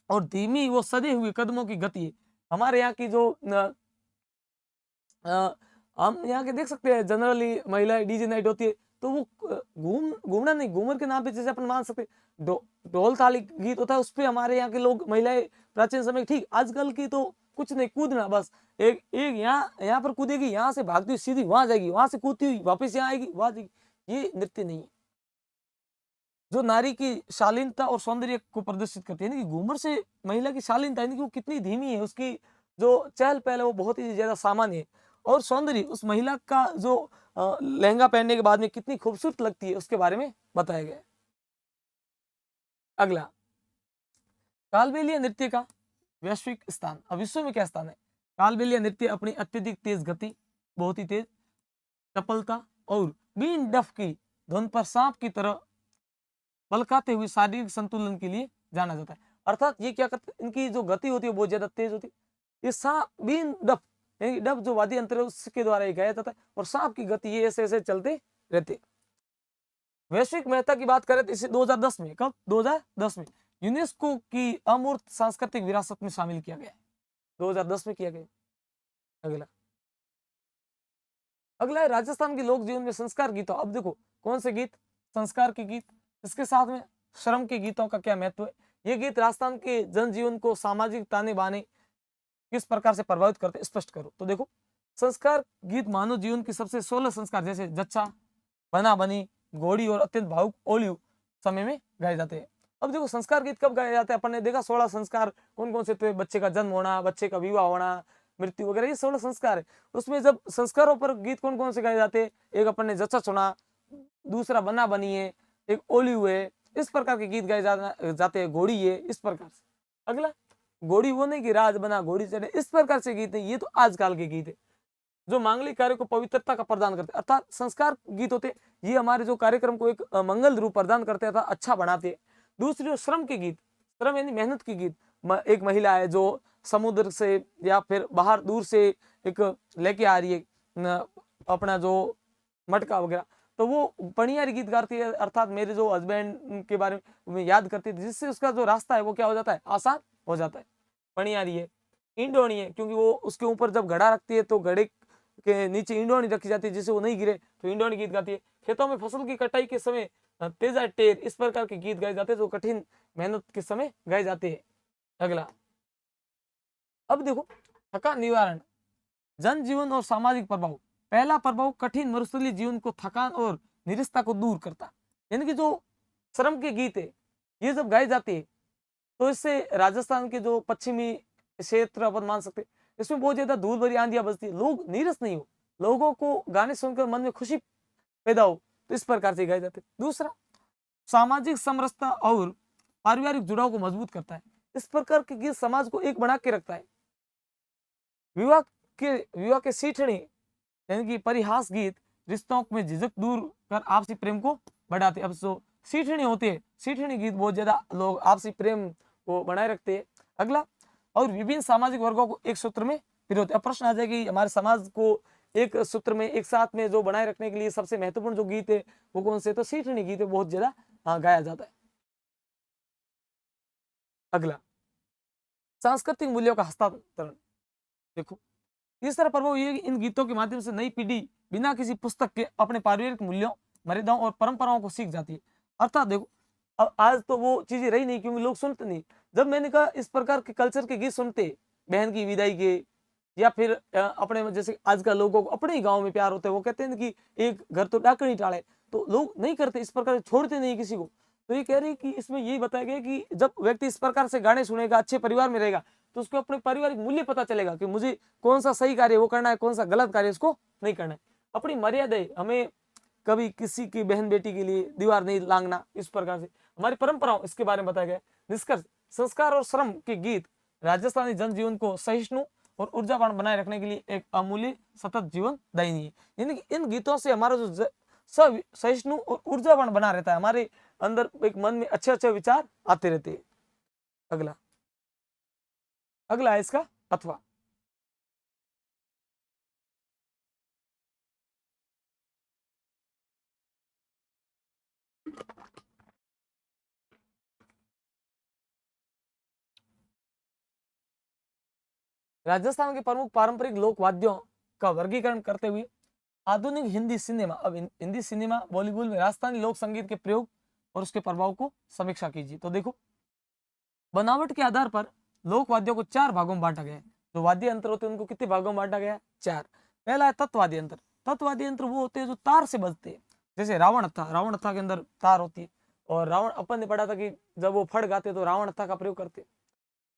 और धीमी वो सजे हुए कदमों की गति है। हमारे यहाँ की जो हम यहाँ के देख सकते हैं जनरली महिलाएं डीजे नाइट होती है तो वो घूमना नहीं, घूमर के नाम पे जैसे अपन मान सकते ढोल थाली गीत होता है, उस पे हमारे यहाँ के लोग महिलाएं प्राचीन समय ठीक। आजकल की तो कुछ नहीं, कूदना बस, एक एक यहाँ पर कूदेगी, यहाँ से भागती हुई सीधी वहां जाएगी, वहां से कूदती हुई वापस यहाँ आएगी, वहां जाएगी। ये नृत्य नहीं है जो नारी की शालीनता और सौंदर्य को प्रदर्शित करती है। यानी कि घूमर से महिला की शालीनता यानी कि वो कितनी धीमी है, उसकी जो चहल पहल है वो बहुत ही ज्यादा सामान्य है, और सौंदर्य उस महिला का जो लहंगा पहनने के बाद में कितनी खूबसूरत लगती है उसके बारे में बताया गया है। अगला, कालबेलिया नृत्य का वैश्विक स्थान। अब विश्व में क्या स्थान है? कालबेलिया नृत्य अपनी अत्यधिक तेज गति, बहुत ही तेज चपलता और बीन डफ की धुन पर सांप की तरह बलकाते हुए शारीरिक संतुलन के लिए जाना जाता है। अर्थात ये क्या करते हैं, इनकी जो गति होती है बहुत ज्यादा तेज होती है। ये सांप बीन डफ यानी डफ जो वाद्य यंत्र है उसके द्वारा ये गाया जाता है, और सांप की गति ये ऐसे ऐसे चलते रहते। वैश्विक महत्ता की बात करें तो इसे 2010 में, कब 2010 में यूनेस्को की अमूर्त सांस्कृतिक विरासत में शामिल किया गया है। 2010 में किया गया। अगला, अगला है राजस्थान के लोक जीवन में संस्कार गीतों। अब देखो कौन से गीत? संस्कार के गीत, इसके साथ में श्रम के गीतों का क्या महत्व है। ये गीत राजस्थान के जनजीवन को सामाजिक ताने बाने किस प्रकार से प्रभावित करते स्पष्ट करो। तो देखो, संस्कार गीत मानव जीवन की सबसे 16 संस्कार जैसे जच्चा, बना बनी, घोड़ी और अत्यंत भावुक ओलियू समय में गाए जाते हैं। अब देखो संस्कार गीत कब गाए जाते हैं? अपन ने देखा 16 संस्कार कौन कौन से थे? बच्चे का जन्म होना, बच्चे का विवाह होना, मृत्यु वगैरह, ये 16 संस्कार है। उसमें जब संस्कारों पर गीत कौन कौन से गाए जाते हैं? एक अपन ने जच्चा चुना, दूसरा बना बनी है, एक ओलियू है, इस प्रकार के गीत गाए जाते हैं। घोड़ी है, इस प्रकार से। अगला, घोड़ी वो नहीं कि राज बना घोड़ी चढ़े, इस प्रकार से गीत है। ये तो आजकल के गीत है जो मांगलिक कार्य को पवित्रता का प्रदान करते, अर्थात संस्कार गीत होते। ये हमारे जो कार्यक्रम को एक मंगल रूप प्रदान करते हैं, अच्छा बनाते। दूसरी श्रम के गीत, श्रम यानी मेहनत के गीत। एक महिला है जो समुद्र से या फिर बाहर दूर से एक लेके आ रही है अपना जो मटका वगैरह, तो वो पणियारी गीत गाती है, अर्थात मेरे जो हस्बैंड के बारे में याद करती है, जिससे उसका जो रास्ता है वो क्या हो जाता है? आसान हो जाता है। पणियारी है। इंडोनी है, क्योंकि वो उसके ऊपर जब घड़ा रखती है तो घड़े के नीचे इंडोनी रखी जाती है जिससे वो नहीं गिरे, तो इंडोनी गीत गाती है। खेतों में फसल की कटाई के समय तेजा टेर, इस प्रकार के गीत गाए जाते हैं जो कठिन मेहनत के समय गाए जाते हैं। अगला, अब देखो थकान निवारण, जनजीवन और सामाजिक प्रभाव। पहला प्रभाव, कठिन मरुस्थलीय जीवन को थकान और निरस्ता को दूर करता। यानी कि जो श्रम के गीत है ये जब गाए जाते हैं तो इससे राजस्थान के जो पश्चिमी क्षेत्र अपन मान सकते हैं। इसमें बहुत ज्यादा धूल भरी आंधियां बजती है, लोग नीरस नहीं हो, लोगों को गाने सुनकर मन में खुशी पैदा हो, तो इस प्रकार से गाए जाते हैं। दूसरा, सामाजिक समरसता और पारिवारिक जुड़ाव को मजबूत करता है। इस प्रकार के गीत समाज को एक बना के रखता है। विवाह के सीठनी यानी कि परिहास गीत रिश्तों में झिझक दूर कर आपसी प्रेम को बढ़ाते। अब जो सीठनी होती है, सीठनी गीत बहुत ज्यादा लोग आपसी प्रेम को बनाए रखते हैं। अगला, और विभिन्न सामाजिक वर्गों को एक सूत्र में पिरोते। अब प्रश्न आ जाएगा कि हमारे समाज को एक सूत्र में, एक साथ में जो बनाए रखने के लिए सबसे महत्वपूर्ण जो गीत है वो कौन से? तो सीठनी गीत है, बहुत ज्यादा गाया जाता है। अगला, सांस्कृतिक मूल्यों का हस्तांतरण। देखो, तीसरा प्रभाव ये इन गीतों के माध्यम से नई पीढ़ी बिना किसी पुस्तक के अपने पारिवारिक मूल्यों, मर्यादाओं और परंपराओं को सीख जाती है। अर्थात देखो, अब आज तो वो चीजें रही नहीं, क्योंकि लोग सुनते नहीं। जब मैंने कहा इस प्रकार के कल्चर के गीत सुनते, बहन की विदाई के, या फिर अपने जैसे आजकल लोगों को अपने ही गांव में प्यार होता है, वो कहते हैं कि एक घर तो डाकनी टाले, तो लोग नहीं करते इस प्रकार, छोड़ते नहीं किसी को। तो ये कह रही कि इसमें यही बताया गया कि जब व्यक्ति इस प्रकार से गाने सुनेगा, अच्छे परिवार में रहेगा, तो उसको अपने पारिवारिक मूल्य पता चलेगा कि मुझे कौन सा सही कार्य वो करना है, कौन सा गलत कार्य उसको नहीं करना है। अपनी मर्यादाएं, हमें कभी किसी की बहन बेटी के लिए दीवार नहीं लांघना, इस प्रकार से हमारी परंपराओं, इसके बारे में बताया गया। निष्कर्ष, संस्कार और श्रम के गीत राजस्थानी जनजीवन को सहिष्णु और ऊर्जावान बनाए रखने के लिए एक अमूल्य सतत जीवन दायिनी है। यानी कि इन गीतों से हमारा जो सहिष्णु और ऊर्जावान बना रहता है, हमारे अंदर एक मन में अच्छे अच्छे विचार आते रहते हैं। अगला है इसका अथवा। राजस्थान के प्रमुख पारंपरिक लोक वाद्यों का वर्गीकरण करते हुए आधुनिक हिंदी सिनेमा, अब हिंदी सिनेमा बॉलीवुड में राजस्थानी लोक संगीत के प्रयोग और उसके प्रभाव को समीक्षा कीजिए। तो देखो, बनावट के आधार पर लोक वाद्यों को 4 भागों में बांटा गया है। जो वाद्य यंत्र होते हैं उनको कितने भागों में बांटा गया है? 4। पहला है तत्वाद्य यंत्र। तत्वाद्य यंत्र वो होते हैं जो तार से बजते हैं, जैसे रावण हत्था के अंदर तार होती है, और रावण, अपन ने पढ़ा था कि जब वो फड़ गाते तो रावण हत्था का प्रयोग करते।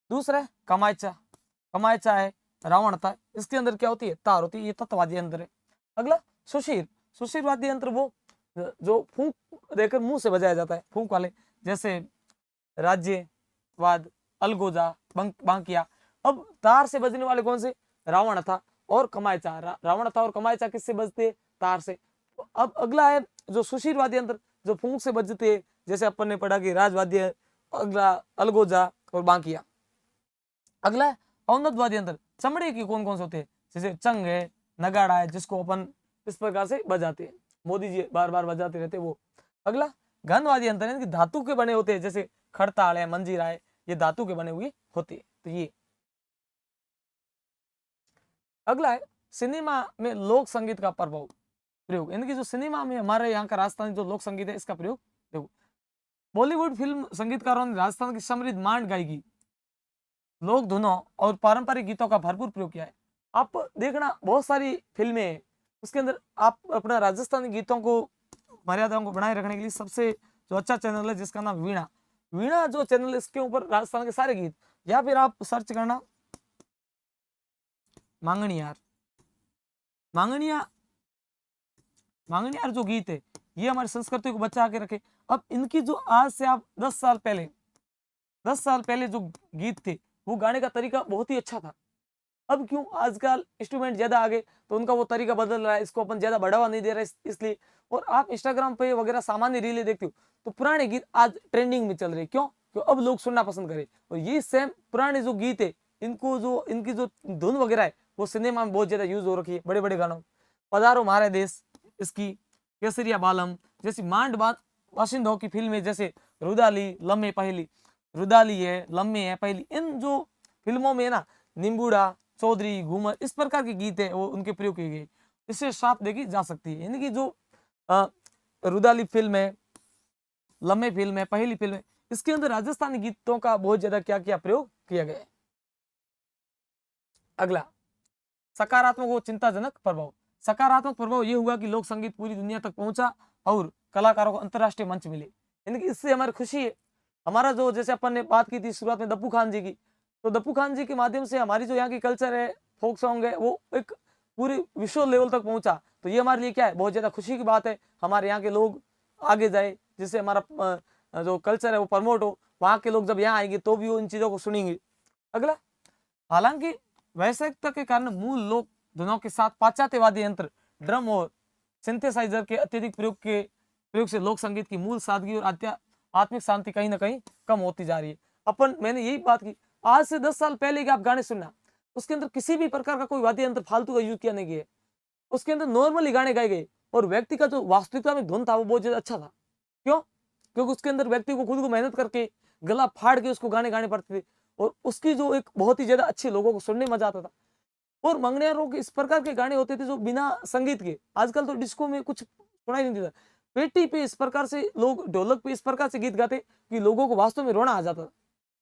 दूसरा है कमायचा है रावण हत्था, इसके अंदर क्या होती है? तार होती है, ये तत्वाद्य यंत्र है। अगला सुशीर वाद्य यंत्र, वो जो फूंक देकर मुंह से बजाया जाता है, फूंक वाले, जैसे राज्यवाद, अलगोजा, बांकिया। अब तार से बजने वाले कौन से? रावण हत्था और कमायचा। रावण हत्था और कमायचा किससे बजते? तार से। अब अगला है जो सुशीर वाद्य यंत्र, जो फूंक से बजते हैं, जैसे अपन ने पढ़ा कि राजवाद्य, अगला अलगोजा और बांकिया। अगला है औन्नत वाद्य यंत्र, चमड़े की कौन कौन से होते हैं? जैसे चंग है, नगाड़ा है, जिसको अपन इस प्रकार से बजाते हैं, मोदी जी बार बार बजाते रहते वो। अगला घन वाद्य यंत्र है, धातु के बने होते हैं, जैसे खड़ताल है, मंजीरा है, ये धातु के बने हुए होते हैं। तो ये अगला है सिनेमा में लोक संगीत का प्रयोग, यानी कि जो सिनेमा में हमारे यहाँ का राजस्थानी जो लोक संगीत है, इसका प्रयोग। देखो, बॉलीवुड फिल्म संगीतकारों ने राजस्थान की समृद्ध मांड गायकी, लोक धुनों और पारंपरिक गीतों का भरपूर प्रयोग किया है। आप देखना, बहुत सारी फिल्में हैं, उसके अंदर आप अपना राजस्थानी गीतों को, मर्यादाओं को बनाए रखने के लिए सबसे जो अच्छा चैनल है, जिसका नाम वीणा जो चैनल, इसके ऊपर राजस्थान के सारे गीत, या फिर आप सर्च करना मांगनियार जो गीत है, ये हमारी संस्कृति को बचा के रखे। अब इनकी जो आज से आप 10 साल पहले जो गीत थे, वो गाने का तरीका बहुत ही अच्छा था। अब क्यों आजकल इंस्ट्रूमेंट ज्यादा आ गए तो उनका वो तरीका बदल रहा है, इसको अपन ज्यादा बढ़ावा नहीं दे रहे इसलिए। और आप इंस्टाग्राम पे वगैरह सामान्य रीलें देखते हो तो पुराने गीत आज ट्रेंडिंग में चल रहे, क्यों? अब लोग सुनना पसंद करें। और ये सेम पुराने जो गीत है, इनकी जो धुन वगैरह है, वो सिनेमा में बहुत ज्यादा यूज हो रखी है, बड़े बड़े गानों। पधारो म्हारे देश, इसकी केसरिया बालम जैसी मांड वासिंदों की फिल्में, जैसे रुदाली है, लम्हे है पहली, इन जो फिल्मों में ना निम्बूड़ा, चौधरी, घूमर, इस प्रकार के गीत है, वो उनके प्रयोग किए गए। इससे साफ देखी जा सकती है, यानी कि जो रुदाली फिल्म है, लम्हे फिल्म है, पहली फिल्म है, इसके अंदर राजस्थानी गीतों का बहुत ज्यादा क्या प्रयोग किया गया है। अगला सकारात्मक व चिंताजनक प्रभाव। सकारात्मक प्रभाव यह हुआ कि लोक संगीत पूरी दुनिया तक पहुंचा और कलाकारों को अंतर्राष्ट्रीय मंच मिले, यानी कि इससे हमारी खुशी है। हमारा जो, जैसे अपन ने बात की थी शुरुआत में दप्पू खान जी की, तो दप्पू खान जी के माध्यम से हमारी जो यहाँ की कल्चर है, फोक सॉन्ग है, वो एक पूरी विश्व लेवल तक पहुंचा। तो ये हमारे लिए क्या है, बहुत ज्यादा खुशी की बात है। हमारे यहाँ के लोग आगे जाए, जिससे हमारा जो कल्चर है वो प्रमोट हो। वहाँ के लोग जब यहाँ आएंगे तो भी वो इन चीजों को सुनेंगे। अगला, हालांकि वैश्विकता के कारण मूल लोक धुनों के साथ पाश्चात्यवादी यंत्र, ड्रम और सिंथेसाइजर के अत्यधिक प्रयोग से लोक संगीत की मूल सादगी और आत्मिक शांति कहीं ना कहीं कम होती जा रही है। मैंने यही बात की, आज से 10 साल पहले के आप गाने सुनना, उसके अंदर किसी भी प्रकार का कोई वाद्य यंत्र फालतू का यूज किया नहीं गया, उसके अंदर नॉर्मली गाने गाए गए और व्यक्ति का जो वास्तविकता में धुन था वो बहुत ज्यादा अच्छा था। क्यों? क्योंकि उसके अंदर व्यक्ति को खुद को मेहनत करके गला फाड़ के उसको गाने गाने पड़ते थे और उसकी जो एक बहुत ही ज्यादा अच्छे लोगों को सुनने में मजा आता था। और मंगनियारों के इस प्रकार के गाने होते थे जो बिना संगीत के, आजकल तो डिस्को में कुछ सुनाई नहीं देता, पेटी पे इस प्रकार से लोग ढोलक पे इस प्रकार से गीत गाते कि लोगों को वास्तव में रोना आ जाता था।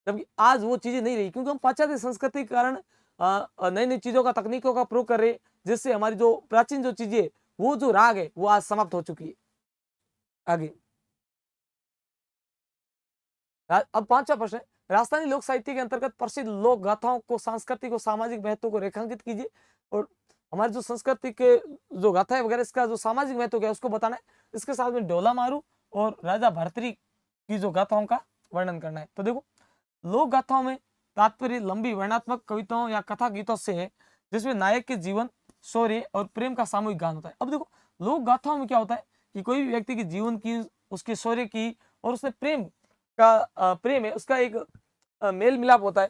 जबकि आज वो चीजें नहीं रही, क्योंकि हम पाश्चात्य संस्कृति के कारण नई नई चीजों का, तकनीकों का प्रयोग कर रहे, जिससे हमारी जो प्राचीन जो चीजें, वो जो राग है वो आज समाप्त हो चुकी है। आगे अब 5वां प्रश्न है, राजस्थानी लोक साहित्य के अंतर्गत प्रसिद्ध लोक गाथाओं को, सांस्कृतिक और सामाजिक महत्व को रेखांकित कीजिए। और हमारी जो संस्कृति के जो गाथा है वगैरह, इसका जो सामाजिक महत्व है उसको बताना है। इसके साथ में ढोला मारू और राजा भर्तरी की जो गाथाओं का वर्णन करना है। तो देखो, लोक गाथाओं में तात्पर्य लंबी वर्णनात्मक कविताओं या कथा गीतों से है, जिसमें नायक के जीवन, शौर्य और प्रेम का सामूहिक गान होता है। अब देखो, लोक गाथाओं में क्या होता है कि कोई भी व्यक्ति के जीवन की, उसके शौर्य की और उसमें प्रेम है, उसका एक मेल मिलाप होता है।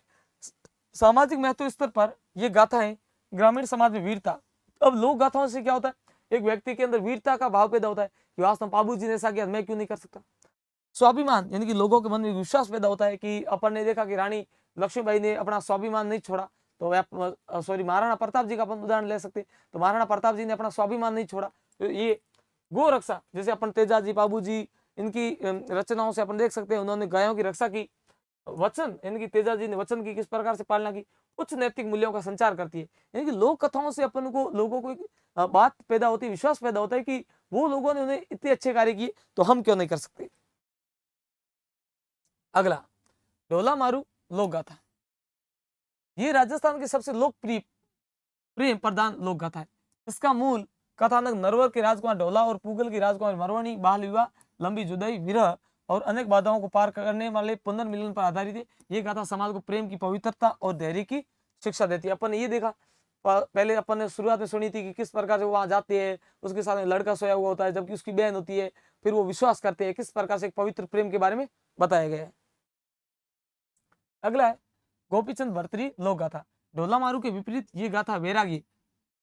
सामाजिक महत्व स्तर पर ये गाथाएं ग्रामीण समाज में वीरता। अब लोक गाथाओं से क्या होता है, एक व्यक्ति के अंदर वीरता का भाव पैदा होता है कि वास्तव में बाबू जी ने ऐसा किया, मैं क्यों नहीं कर सकता। स्वाभिमान, यानी कि लोगों के मन में विश्वास पैदा होता है कि अपन ने देखा कि रानी लक्ष्मीबाई ने अपना स्वाभिमान नहीं छोड़ा, तो सॉरी, महाराणा प्रताप जी का अपन उदाहरण ले सकते, तो महाराणा प्रताप जी ने अपना स्वाभिमान नहीं छोड़ा। तो ये गो रक्षा, जैसे अपन तेजाजी बाबू जी, इनकी रचनाओं से अपन देख सकते हैं, उन्होंने गायों की रक्षा की। वचन, यानी कि तेजाजी ने वचन की किस प्रकार से पालना की, उच्च नैतिक मूल्यों का संचार करती है। यानी कि लोक कथाओं से अपन को, लोगों को एक बात पैदा होती है, विश्वास पैदा होता है कि वो लोगों ने उन्हें इतने अच्छे कार्य किए, तो हम क्यों नहीं कर सकते। अगला, ढोला मारू लोक गाथा। ये राजस्थान की सबसे लोकप्रिय प्रेम प्रधान लोक गाथा है। इसका मूल कथानक नरवर के राजकुमार ढोला और पूगल की राजकुमार मरवानी, बाल विवाह, लंबी जुदाई, विरह और अनेक बाधाओं को पार करने वाले पुनर्मिलन पर आधारित है। ये गाथा समाज को प्रेम की पवित्रता और धैर्य की शिक्षा देती है। अपन ने ये देखा, पहले अपन ने शुरुआत में सुनी थी कि किस प्रकार से वो वहां जाते हैं, उसके साथ में लड़का सोया हुआ होता है जबकि उसकी बहन होती है, फिर वो विश्वास करते हैं, किस प्रकार से एक पवित्र प्रेम के बारे में बताया गया है। अगला है गोपीचंद भर्तरी लोक गाथा। ढोला मारू के विपरीत ये गाथा वैरागी,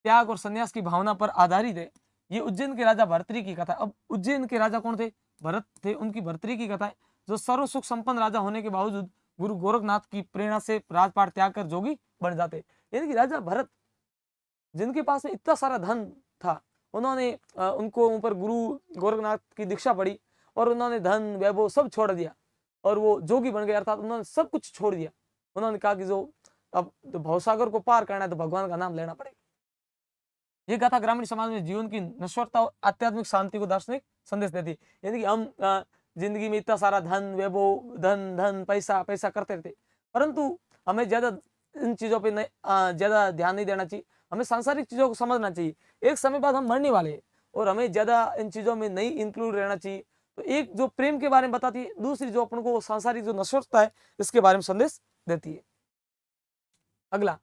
त्याग और संन्यास की भावना पर आधारित है। ये उज्जैन के राजा भर्तरी की कथा। अब उज्जैन के राजा कौन थे? भरत थे। उनकी भर्तरी की कथा है, जो सर्व सुख संपन्न राजा होने के बावजूद गुरु गोरखनाथ की प्रेरणा से राजपाट त्याग कर जोगी बन जाते। यानी कि राजा भरत, जिनके पास में इतना सारा धन था, उन्होंने उनको ऊपर गुरु गोरखनाथ की दीक्षा पड़ी और उन्होंने धन वैभव सब छोड़ दिया और वो जोगी बन गए, अर्थात उन्होंने सब कुछ छोड़ दिया। उन्होंने कहा कि जो अब तो भवसागर को पार करना है तो भगवान का नाम लेना पड़ेगा। ये गाथा ग्रामीण समाज में जीवन की नश्वरता और आध्यात्मिक शांति को दार्शनिक संदेश देती है। यानी कि हम जिंदगी में इतना सारा धन वैभव, धन धन पैसा पैसा करते रहते, परंतु हमें ज्यादा इन चीजों पे ज्यादा ध्यान नहीं देना चाहिए। हमें सांसारिक चीजों को समझना चाहिए। एक समय बाद हम मरने वाले हैं और हमें ज्यादा इन चीजों में नहीं इंक्लूड रहना चाहिए। तो एक जो प्रेम के बारे में बताती है, दूसरी जो अपन को सांसारिक जो नश्वरता है इसके बारे में संदेश देती है। अगला,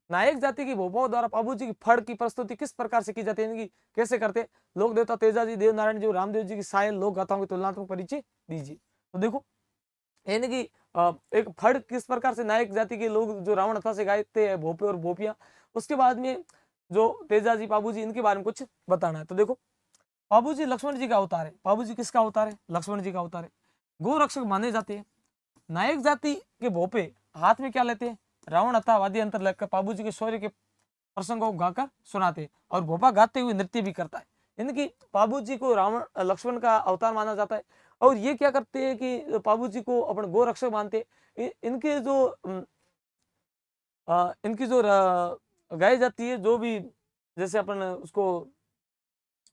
नायक जाति की भोपाओं द्वारा बाबूजी की फड़ की प्रस्तुति किस प्रकार से की जाती है, यानी कि कैसे करते। लोक देवता तेजाजी, देवनारायण जी, रामदेव जी की सायल लोक गाथाओं की तुलनात्मक परिचय दीजिए। तो देखो, यानी कि एक फड़ किस प्रकार से नायक जाति के लोग जो रावण हत्या से गाते हैं, भोपे और भोपियां, उसके बाद में जो तेजाजी बाबूजी, इनके बारे में कुछ बताना है। तो देखो, बाबूजी लक्ष्मण जी का अवतार है। बाबूजी किसका अवतार है? लक्ष्मण जी का अवतार है। गो रक्षक माने जाते हैं। नायक जाति के भोपे हाथ में क्या लेते हैं? रावण हत्या वाद्य यंत्र लेकर बाबूजी के शौर्य के प्रसंगों को गाकर सुनाते और भोपा गाते हुए नृत्य भी करता है। यानी कि बाबूजी को रावण लक्ष्मण का अवतार माना जाता है। और ये क्या करते हैं कि बाबूजी को अपन गो रक्षक मानते। इनके जो गाई जाती है, जो भी जैसे अपन उसको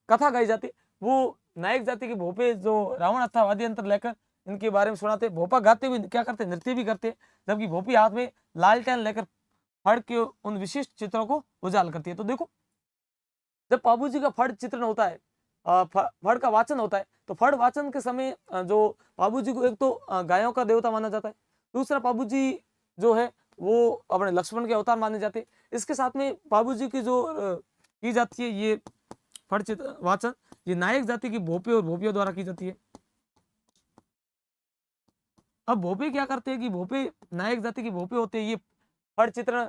कथा गाई जाती है, वो नायक जाति के भोपे जो रावण हत्या वाद्य यंत्र लेकर इनके बारे में सुनाते। भोपा गाते हुए क्या करते, नृत्य भी करते, जबकि भोपी हाथ में लालटेन लेकर फड़ के उन विशिष्ट चित्रों को उजागर करती है। तो देखो, जब बाबू जी का फड़ चित्रण होता है, फड़ का वाचन होता है, तो फड़ वाचन के समय जो बाबू जी को एक तो गायों का देवता माना जाता है, दूसरा बाबू जी जो है वो अपने लक्ष्मण के अवतार माने जाते हैं। इसके साथ में बाबू जी की जो की जाती है ये फड़ चित्र वाचन, ये नायक जाति की भोपे और भोपियों द्वारा की जाती है। अब भोपे क्या करते हैं कि भोपे नायक जाति के भोपे होते हैं, ये फड़ चित्रण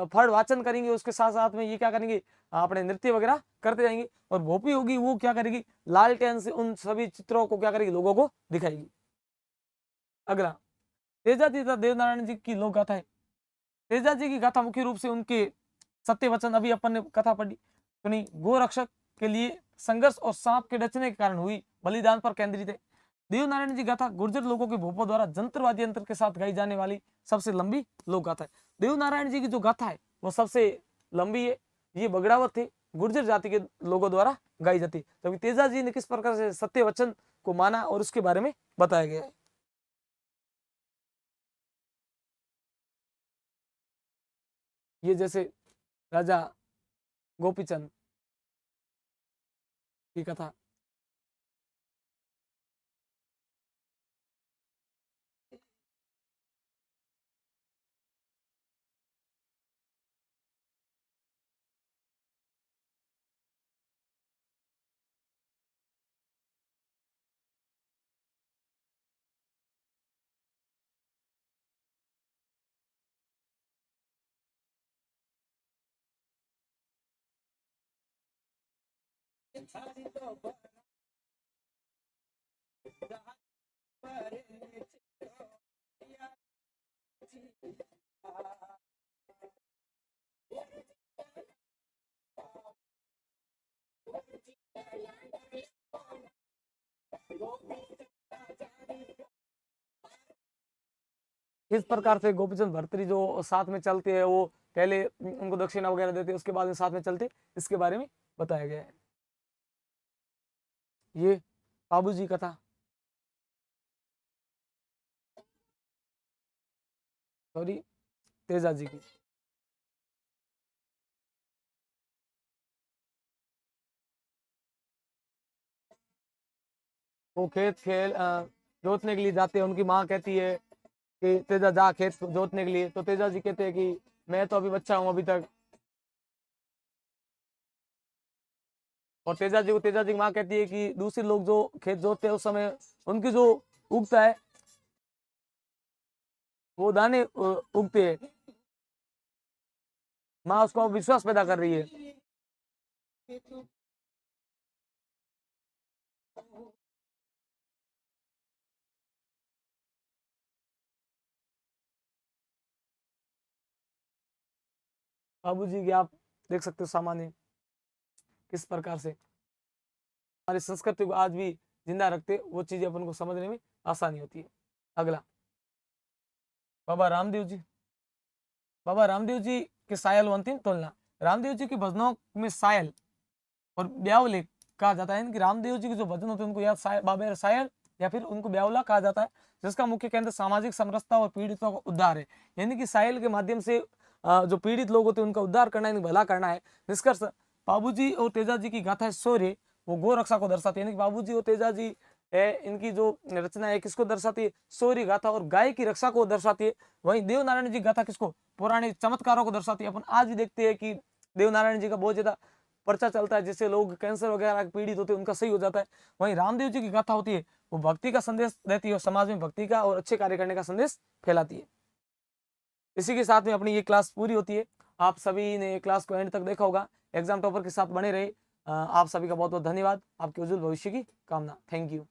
फड़ वाचन करेंगे, उसके साथ साथ में ये क्या करेंगे, अपने नृत्य वगैरह करते जाएंगे। और भोपी होगी वो क्या करेगी, लालटेन से उन सभी चित्रों को क्या करेगी, लोगों को दिखाएगी। अगला, तेजा जी देवनारायण जी की लोक गाथा है। तेजा जी की गाथा मुख्य रूप से उनके सत्य वचन, अभी अपन ने कथा पढ़ी सुनी, गो रक्षक के लिए संघर्ष और सांप के डसने के कारण हुई बलिदान पर केंद्रित है। देवनारायण जी गाथा गुर्जर लोगों के भोपों द्वारा जंत्रवादी यंत्र के साथ गाई जाने वाली सबसे लंबी लोक गाथा है। देवनारायण जी की जो गाथा है वो सबसे लंबी है। ये बगड़ावत थे, गुर्जर जाति के लोगों द्वारा गाई जाती है। तभी तेजा जी ने किस प्रकार से सत्य वचन को माना और उसके बारे में बताया गया है। ये जैसे राजा गोपीचंद की कथा, इस प्रकार से गोपीचंद भर्तृहरि जो साथ में चलते हैं, वो पहले उनको दक्षिणा वगैरह देते हैं, उसके बाद में साथ में चलते, इसके बारे में बताया गया है। ये बाबू जी कथा, सॉरी तेजा जी की। वो खेत खेल जोतने के लिए जाते हैं, उनकी माँ कहती है कि तेजा जा खेत जोतने के लिए, तो तेजा जी कहते हैं कि मैं तो अभी बच्चा हूँ अभी तक। और तेजा जी की माँ कहती है कि दूसरे लोग जो खेत जोतते हैं उस समय उनकी जो उगता है वो दाने उगते हैं, माँ उसको विश्वास पैदा कर रही है। बाबू जी की आप देख सकते हो सामान्य किस प्रकार से हमारी संस्कृति को आज भी जिंदा रखते, वो चीजें अपन को समझने में आसानी होती है। अगला, बाबा रामदेव जी। बाबा रामदेव जी के सायल व अंतिम तुलना। रामदेव जी के भजनों में सायल और ब्यावले कहा जाता है। इनकी रामदेव जी के जो भजन होते हैं उनको या बाबा सायल या फिर उनको ब्यावला कहा जाता है, जिसका मुख्य केंद्र सामाजिक समरसता और पीड़ितों का उद्धार है। यानी कि सायल के माध्यम से जो पीड़ित लोग होते हैं उनका उद्धार करना है, भला करना है। निष्कर्ष, बाबूजी और तेजा जी की गाथा शौर्य वो गो रक्षा को दर्शाती है। यानी कि बाबूजी और तेजा जी है, इनकी जो रचना है किसको दर्शाती है, शौर्य गाथा और गाय की रक्षा को दर्शाती है। वहीं देवनारायण जी गाथा किसको, पौराणिक चमत्कारों को दर्शाती है। अपन आज भी देखते हैं कि देवनारायण जी का बहुत ज्यादा पर्चा चलता है, जिससे लोग कैंसर वगैरह पीड़ित होते हैं उनका सही हो जाता है। वहीं रामदेव जी की गाथा होती है वो भक्ति का संदेश देती है और समाज में भक्ति का और अच्छे कार्य करने का संदेश फैलाती है। इसी के साथ में अपनी ये क्लास पूरी होती है। आप सभी ने क्लास को एंड तक देखा होगा। एग्जाम टॉपर के साथ बने रहे। आप सभी का बहुत बहुत धन्यवाद। आपके उज्जवल भविष्य की कामना। Thank you.